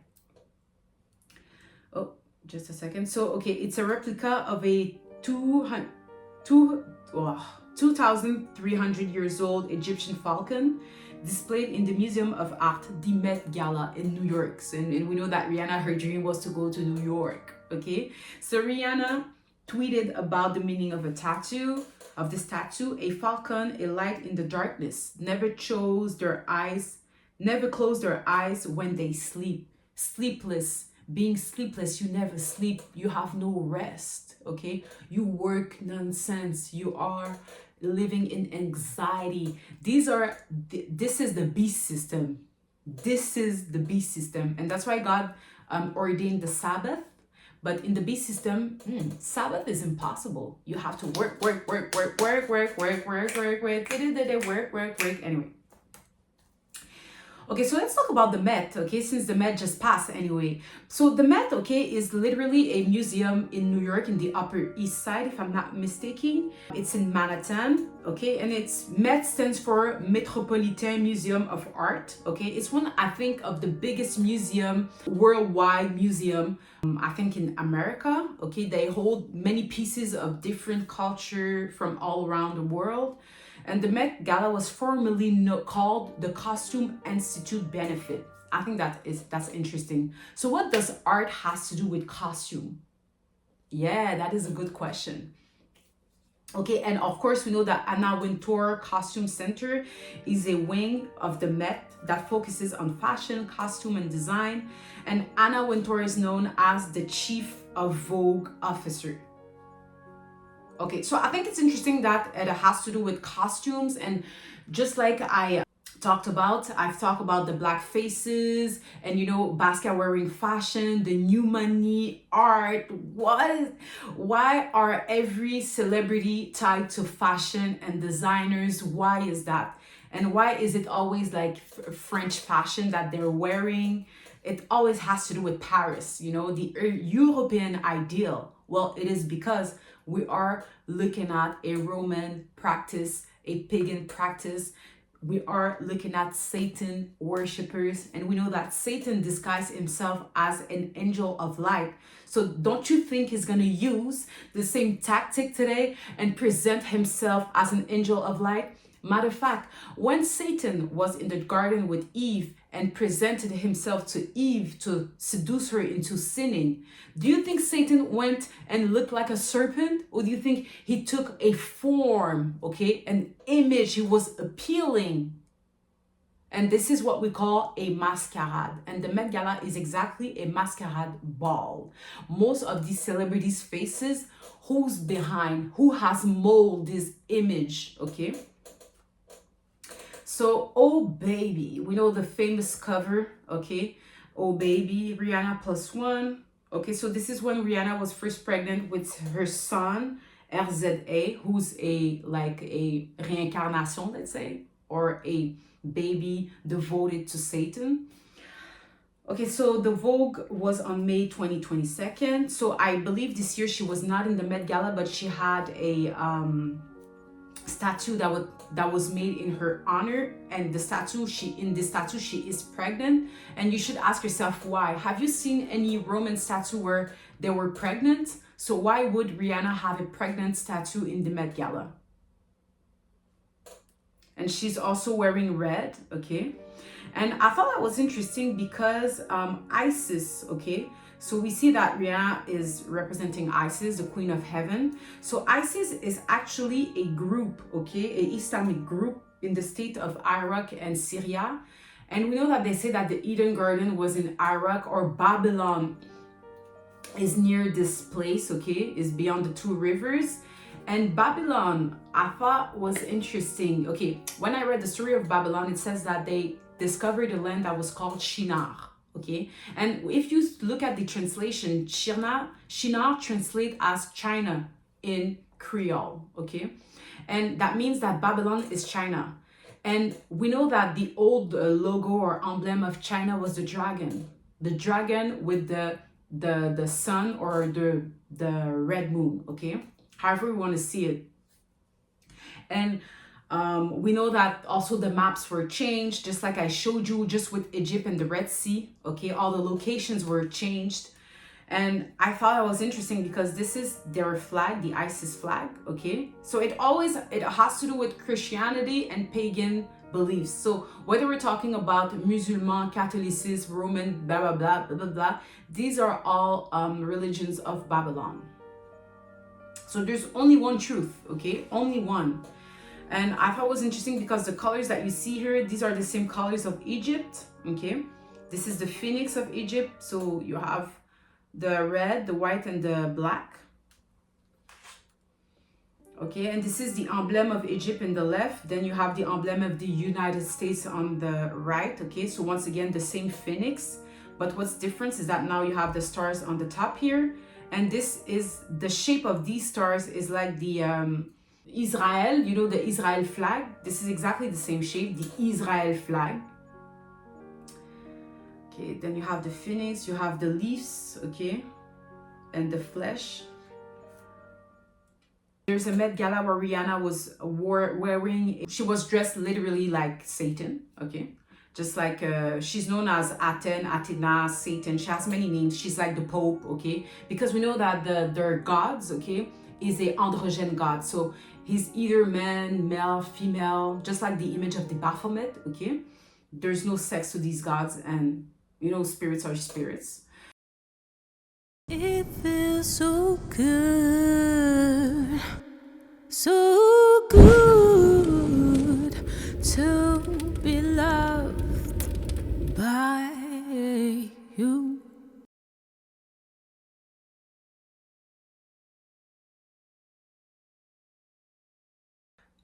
[SPEAKER 3] oh, just a second. So okay, it's a replica of a 2,300 years old Egyptian falcon displayed in the Museum of Art, the Met Gala in New York. So, and we know that Rihanna, her dream was to go to New York, okay? So Rihanna tweeted about the meaning of this tattoo. A falcon, a light in the darkness, never close their eyes when they sleep. Sleepless, being sleepless, you never sleep, you have no rest, okay? You work nonsense, you are living in anxiety. This is the beast system. This is the beast system. And that's why God ordained the Sabbath. But in the beast system, Sabbath is impossible. You have to work. Anyway. Okay, so let's talk about the Met, okay, since the Met just passed anyway. So the Met, okay, is literally a museum in New York in the Upper East Side, if I'm not mistaken. It's in Manhattan, okay, and it's Met stands for Metropolitan Museum of Art, okay. It's one, I think, of the biggest worldwide museum, I think in America, okay. They hold many pieces of different culture from all around the world. And the Met Gala was formerly called the Costume Institute Benefit. I think that's interesting. So what does art has to do with costume? Yeah, that is a good question. Okay, and of course we know that Anna Wintour Costume Center is a wing of the Met that focuses on fashion, costume, and design. And Anna Wintour is known as the Chief of Vogue Officer. Okay, so I think it's interesting that it has to do with costumes, and just like I've talked about the black faces and, you know, basket wearing fashion, the new money art. Why are every celebrity tied to fashion and designers? Why is that? And why is it always like French fashion that they're wearing? It always has to do with Paris, you know, the European ideal. Well, it is because we are looking at a Roman practice, a pagan practice. We are looking at Satan worshippers, and we know that Satan disguised himself as an angel of light. So don't you think he's going to use the same tactic today and present himself as an angel of light? Matter of fact, when Satan was in the garden with Eve and presented himself to Eve to seduce her into sinning, do you think Satan went and looked like a serpent? Or do you think he took a form, okay, an image? He was appealing. And this is what we call a masquerade. And the Met Gala is exactly a masquerade ball. Most of these celebrities' faces, who's behind, who has molded this image, okay? So, Oh Baby, we know the famous cover, okay? Oh Baby, Rihanna +1, Okay, so this is when Rihanna was first pregnant with her son, RZA, who's a like a reincarnation, let's say, or a baby devoted to Satan. Okay, so the Vogue was on May 2022. So I believe this year she was not in the Met Gala, but she had a statue that was made in her honor, and the statue she is pregnant. And you should ask yourself why. Have you seen any Roman statue where they were pregnant? So why would Rihanna have a pregnant statue in the Met Gala? And she's also wearing red, okay? And I thought that was interesting because Isis, okay? So we see that Rihanna is representing Isis, the Queen of Heaven. So Isis is actually a group, okay? An Islamic group in the state of Iraq and Syria. And we know that they say that the Eden Garden was in Iraq, or Babylon is near this place, okay? Is beyond the two rivers. And Babylon, I thought was interesting. Okay, when I read the story of Babylon, it says that they discovered a land that was called Shinar, okay? And if you look at the translation, Shinar translates as China in Creole, okay? And that means that Babylon is China. And we know that the old logo or emblem of China was the dragon with the sun or the red moon, okay? However we want to see it. And we know that also the maps were changed, just like I showed you, just with Egypt and the Red Sea, okay? All the locations were changed. And I thought it was interesting because this is their flag, the ISIS flag, okay? So it has to do with Christianity and pagan beliefs. So whether we're talking about Musulman, Catholicism, Roman, blah, blah, blah, blah, blah, blah, these are all religions of Babylon. So there's only one truth, okay? Only one. And I thought it was interesting because the colors that you see here, these are the same colors of Egypt, okay? This is the phoenix of Egypt. So you have the red, the white, and the black. Okay, and this is the emblem of Egypt in the left. Then you have the emblem of the United States on the right, okay? So once again, the same phoenix. But what's different is that now you have the stars on the top here. And this is, the shape of these stars is like the Israel, you know, the Israel flag. This is exactly the same shape, the Israel flag. Okay, then you have the phoenix, you have the leaves, okay, and the flesh. There's a Met Gala where Rihanna was wearing, she was dressed literally like Satan, okay? Just like she's known as Athena, Satan. She has many names. She's like the Pope, okay? Because we know that their gods, okay, is a androgen god. So he's either man, male, female, just like the image of the Baphomet, okay? There's no sex to these gods, and you know, spirits are spirits.
[SPEAKER 4] It feels so good, so good to be loved by you.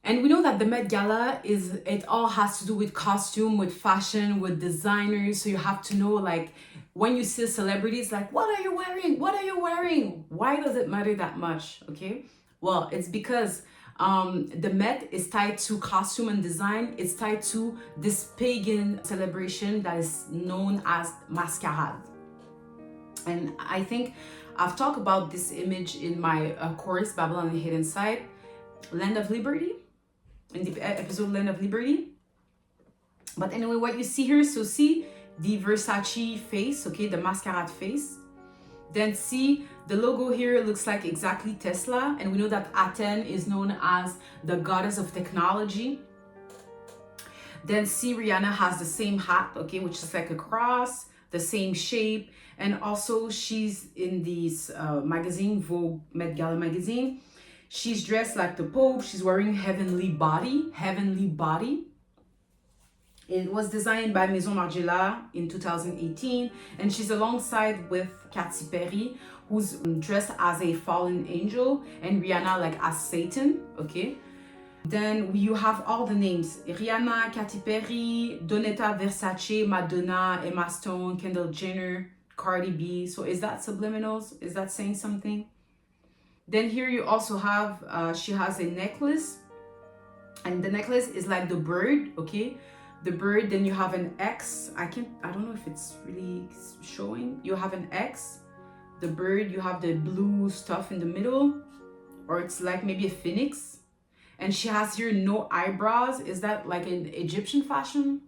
[SPEAKER 3] And we know that the Met Gala it all has to do with costume, with fashion, with designers. So you have to know, like, when you see celebrities, like, what are you wearing? What are you wearing? Why does it matter that much? Okay. Well, it's because the Met is tied to costume and design. It's tied to this pagan celebration that is known as masquerade. And I think I've talked about this image in my course, Babylon and the Hidden Side, Land of Liberty, in the episode Land of Liberty. But anyway, what you see here, so see the Versace face, okay, the masquerade face. Then see the logo here looks like exactly Tesla, and we know that Aten is known as the goddess of technology. Then see Rihanna has the same hat, okay, which is like a cross, the same shape, and also she's in this magazine, Vogue Met Gala magazine. She's dressed like the Pope. She's wearing heavenly body. It was designed by Maison Margiela in 2018, and she's alongside with Katy Perry, who's dressed as a fallen angel, and Rihanna like as Satan, okay? Then you have all the names: Rihanna, Katy Perry, Donetta Versace, Madonna, Emma Stone, Kendall Jenner, Cardi B. So is that subliminals? Is that saying something? Then here you also have, she has a necklace, and the necklace is like the bird, okay? The bird, then you have an X. I don't know if it's really showing. You have an X, the bird, you have the blue stuff in the middle, or it's like maybe a phoenix. And she has here no eyebrows. Is that like an Egyptian fashion?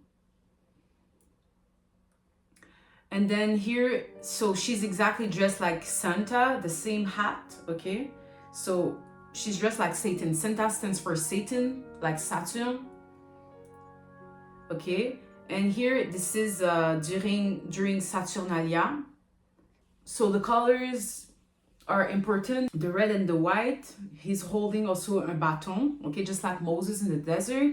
[SPEAKER 3] And then here, so she's exactly dressed like Santa, the same hat, okay? So she's dressed like Satan. Santa stands for Satan, like Saturn, okay? And here, this is during Saturnalia. So the colors are important. The red and the white. He's holding also a baton, okay? Just like Moses in the desert.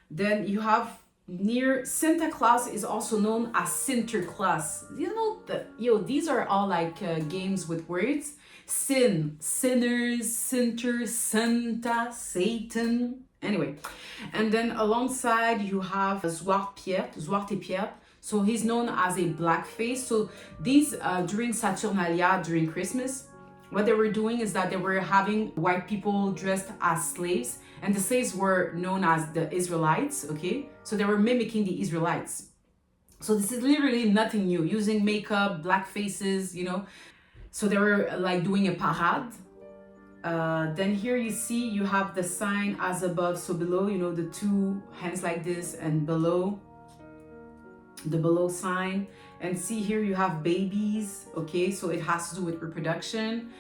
[SPEAKER 3] Then you have near Santa Claus is also known as Sinterklaas. You know, these are all like games with words. Sin, sinners, Sinter, Santa, Satan. Anyway, and then alongside you have Zwarte Piet. So he's known as a blackface. So these during Saturnalia, during Christmas, what they were doing is that they were having white people dressed as slaves, and the slaves were known as the Israelites, okay? So they were mimicking the Israelites. So this is literally nothing new, using makeup, black faces, you know. So they were like doing a parade. Then here you see you have the sign as above, so below, you know, the two hands like this, and below, the below sign. And see here you have babies, okay? So it has to do with reproduction.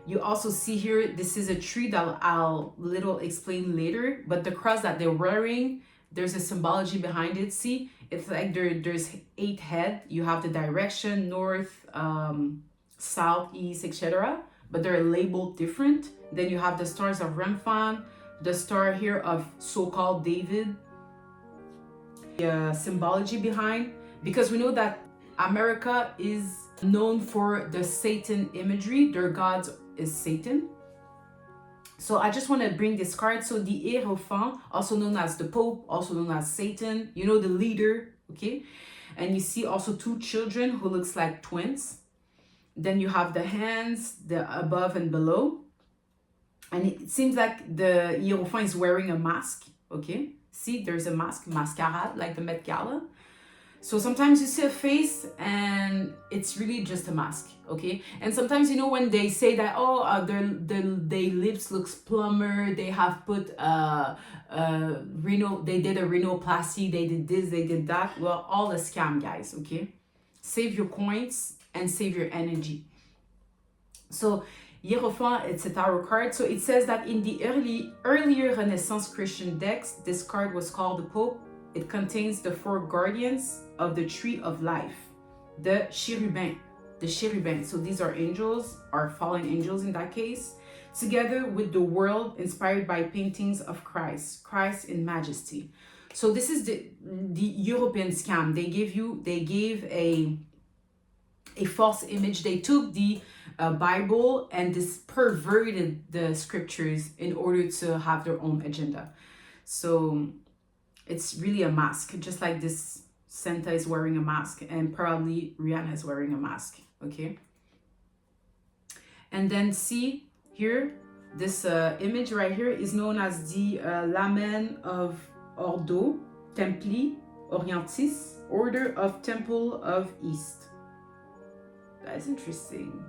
[SPEAKER 3] You also see here, this is a tree that I'll little explain later, but the cross that they're wearing, there's a symbology behind it. See, it's like there's 8 heads. You have the direction, north, south, east, etc. But they're labeled different. Then you have the stars of Remphan, the star here of so-called David. The symbology behind, because we know that America is known for the Satan imagery. Their god is Satan. So I just want to bring this card. So the Hierophant, also known as the Pope, also known as Satan, you know, the leader, okay? And you see also 2 children who looks like twins. Then you have the hands, the above and below. And it seems like the Hierophant is wearing a mask, okay? See, there's a mask, masquerade, like the Met Gala. So sometimes you see a face and it's really just a mask, okay? And sometimes, you know, when they say that, oh, their lips looks plumber, they have put they did a rhinoplasty, they did this, they did that. Well, all a scam, guys, okay? Save your coins and save your energy. So Hierophant, it's a tarot card. So it says that in the earlier Renaissance Christian decks, this card was called the Pope. It contains the 4 guardians of the tree of life, the cherubim. So these are angels, or fallen angels in that case, together with the world inspired by paintings of Christ in majesty. So this is the European scam. They gave a false image. They took the Bible and this perverted the scriptures in order to have their own agenda. So it's really a mask, just like this Santa is wearing a mask, and probably Rihanna is wearing a mask, okay? And then see here, this image right here is known as the Lamen of Ordo Templi Orientis, Order of Temple of East. That's interesting.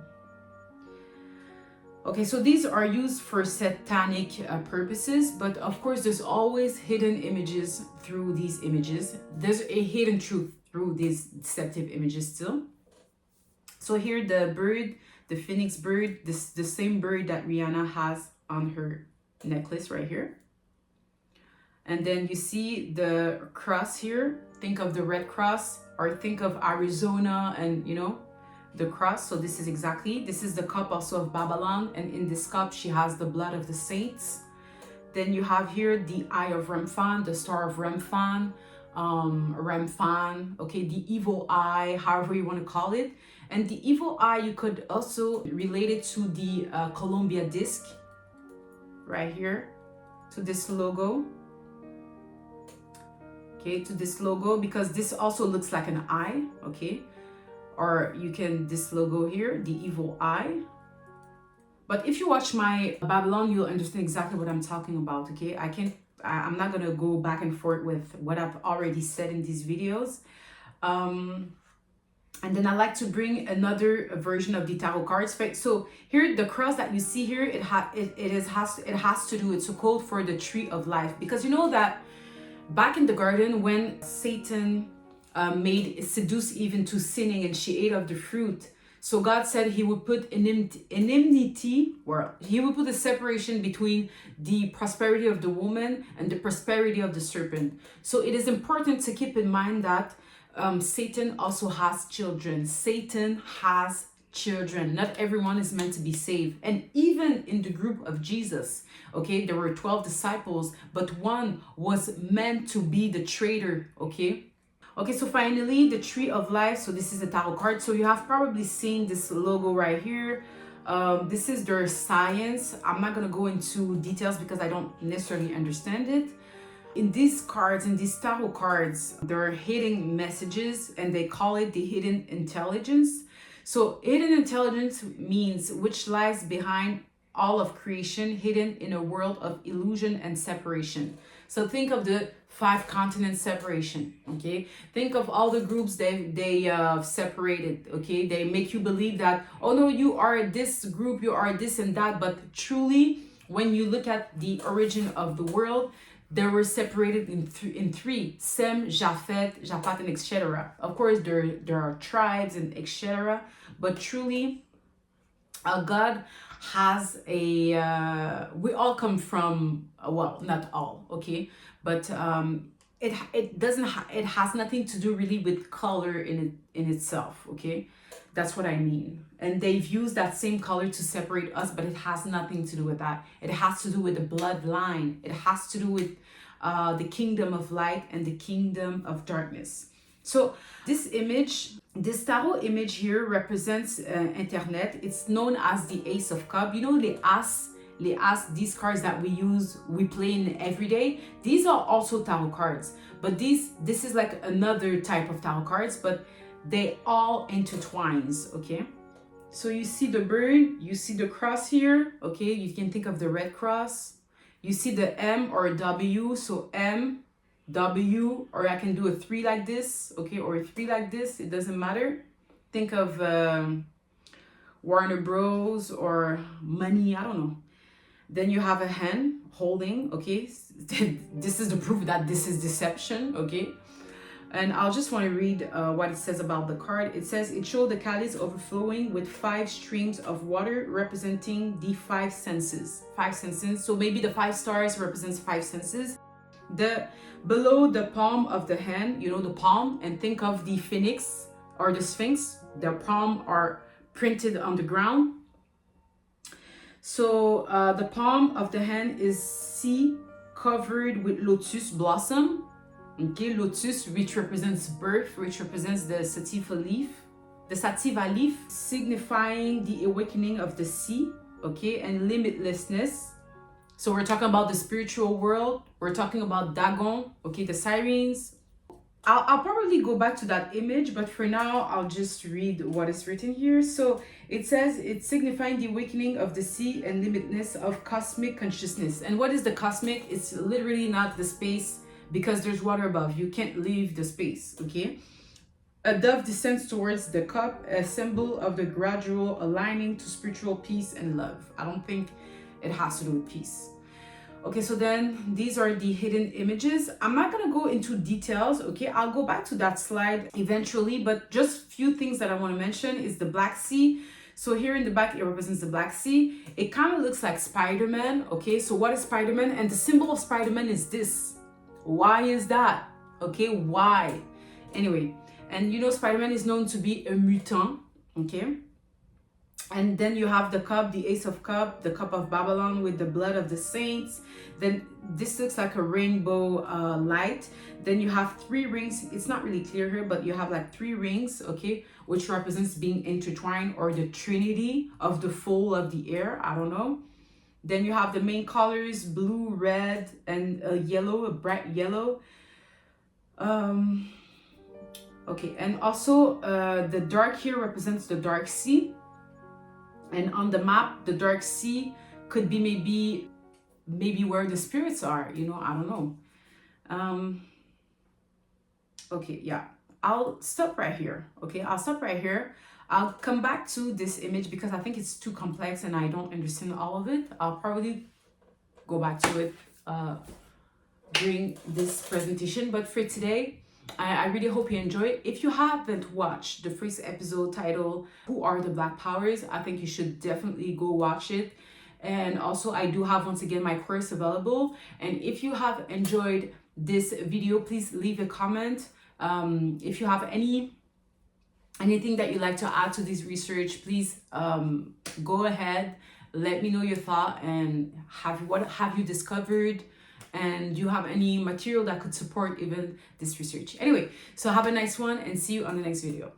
[SPEAKER 3] Okay, so these are used for satanic purposes, but of course there's always hidden images through these images. There's a hidden truth through these deceptive images still. So here the bird, the phoenix bird, the same bird that Rihanna has on her necklace right here. And then you see the cross here. Think of the Red Cross, or think of Arizona and, you know, the cross. So this is the cup also of Babylon, and in this cup she has the blood of the saints. Then you have here the eye of Remphan, the star of Remphan, okay, the evil eye, however you want to call it. And the evil eye, you could also relate it to the Columbia disc right here, to this logo. Okay, to this logo, because this also looks like an eye, okay? or you can, this logo here, the evil eye. But if you watch my Babylon, you'll understand exactly what I'm talking about, okay? I'm not gonna go back and forth with what I've already said in these videos. And then I like to bring another version of the tarot cards. So here, the cross that you see here, it has to do, it's a code for the tree of life. Because you know that back in the garden, when Satan seduced Eve into sinning and she ate of the fruit, so God said he would put enmity, or he would put a separation between the prosperity of the woman and the prosperity of the serpent. So it is important to keep in mind that Satan also has children. Satan has children. Not everyone is meant to be saved. And even in the group of Jesus, okay, there were 12 disciples, but one was meant to be the traitor, okay? Okay, so finally, the tree of life. So this is a tarot card. So you have probably seen this logo right here. This is their science. I'm not going to go into details because I don't necessarily understand it. In these cards, in these tarot cards, there are hidden messages, and they call it the hidden intelligence. So hidden intelligence means which lies behind all of creation, hidden in a world of illusion and separation. So think of the 5 continent separation, okay? Think of all the groups they separated, okay? They make you believe that, oh no, you are this group, you are this and that, but truly, when you look at the origin of the world, they were separated in 3: Sem, Japhet, and etc. Of course, there are tribes and etc. But truly, God has a. We all come from, well, not all, okay, but it has nothing to do really with color in itself, okay. That's what I mean. And they've used that same color to separate us, but it has nothing to do with that. It has to do with the bloodline. It has to do with the kingdom of light and the kingdom of darkness. So this image, this tarot image here represents Internet. It's known as the Ace of Cups. You know, les As, these cards that we play in every day, these are also tarot cards. But this is like another type of tarot cards, but they all intertwines, okay? So you see the bird, you see the cross here, okay? You can think of the red cross. You see the M or W, so M, W, or I can do a 3 like this, okay? Or a 3 like this, it doesn't matter. Think of Warner Bros. Or money, I don't know. Then you have a hand holding, okay? This is the proof that this is deception, okay? And I'll just want to read what it says about the card. It says, it showed the chalice overflowing with 5 streams of water representing the 5 senses. 5 senses. So maybe the 5 stars represents 5 senses. Below the palm of the hand, you know, the palm, and think of the phoenix or the sphinx. The palm are printed on the ground. So the palm of the hand is sea covered with lotus blossom. Okay, lotus, which represents birth, which represents the sativa leaf, signifying the awakening of the sea, okay, and limitlessness. So we're talking about the spiritual world. We're talking about Dagon, okay, the sirens. I'll probably go back to that image, but for now, I'll just read what is written here. So it says, it's signifying the awakening of the sea and limitlessness of cosmic consciousness. And what is the cosmic? It's literally not the space, because there's water above. You can't leave the space, okay? A dove descends towards the cup, a symbol of the gradual aligning to spiritual peace and love. I don't think it has to do with peace. Okay, so then these are the hidden images. I'm not gonna go into details, okay? I'll go back to that slide eventually, but just few things that I wanna mention is the Black Sea. So here in the back, it represents the Black Sea. It kind of looks like Spider-Man, okay? So what is Spider-Man? And the symbol of Spider-Man is this. Why is that? Okay, why? Anyway, and you know Spider-Man is known to be a mutant, okay? And then you have the cup, the Ace of Cups, the cup of Babylon with the blood of the saints. Then this looks like a rainbow light. Then you have 3 rings. It's not really clear here, but you have like 3 rings, okay, which represents being intertwined, or the trinity of the foal of the air. I don't know. Then you have the main colors, blue, red, and yellow, a bright yellow. Okay, and also the dark here represents the dark sea. And on the map, the dark sea could be maybe where the spirits are, you know, I don't know. Okay, yeah, I'll stop right here. Okay, I'll stop right here. I'll come back to this image because I think it's too complex and I don't understand all of it. I'll probably go back to it during this presentation. But for today, I really hope you enjoy it. If you haven't watched the first episode titled Who Are the Black Powers, I think you should definitely go watch it. And also I do have once again my course available. And if you have enjoyed this video, please leave a comment. If you have anything that you'd like to add to this research, please go ahead, let me know your thought, and what have you discovered, and do you have any material that could support even this research. Anyway, so have a nice one and see you on the next video.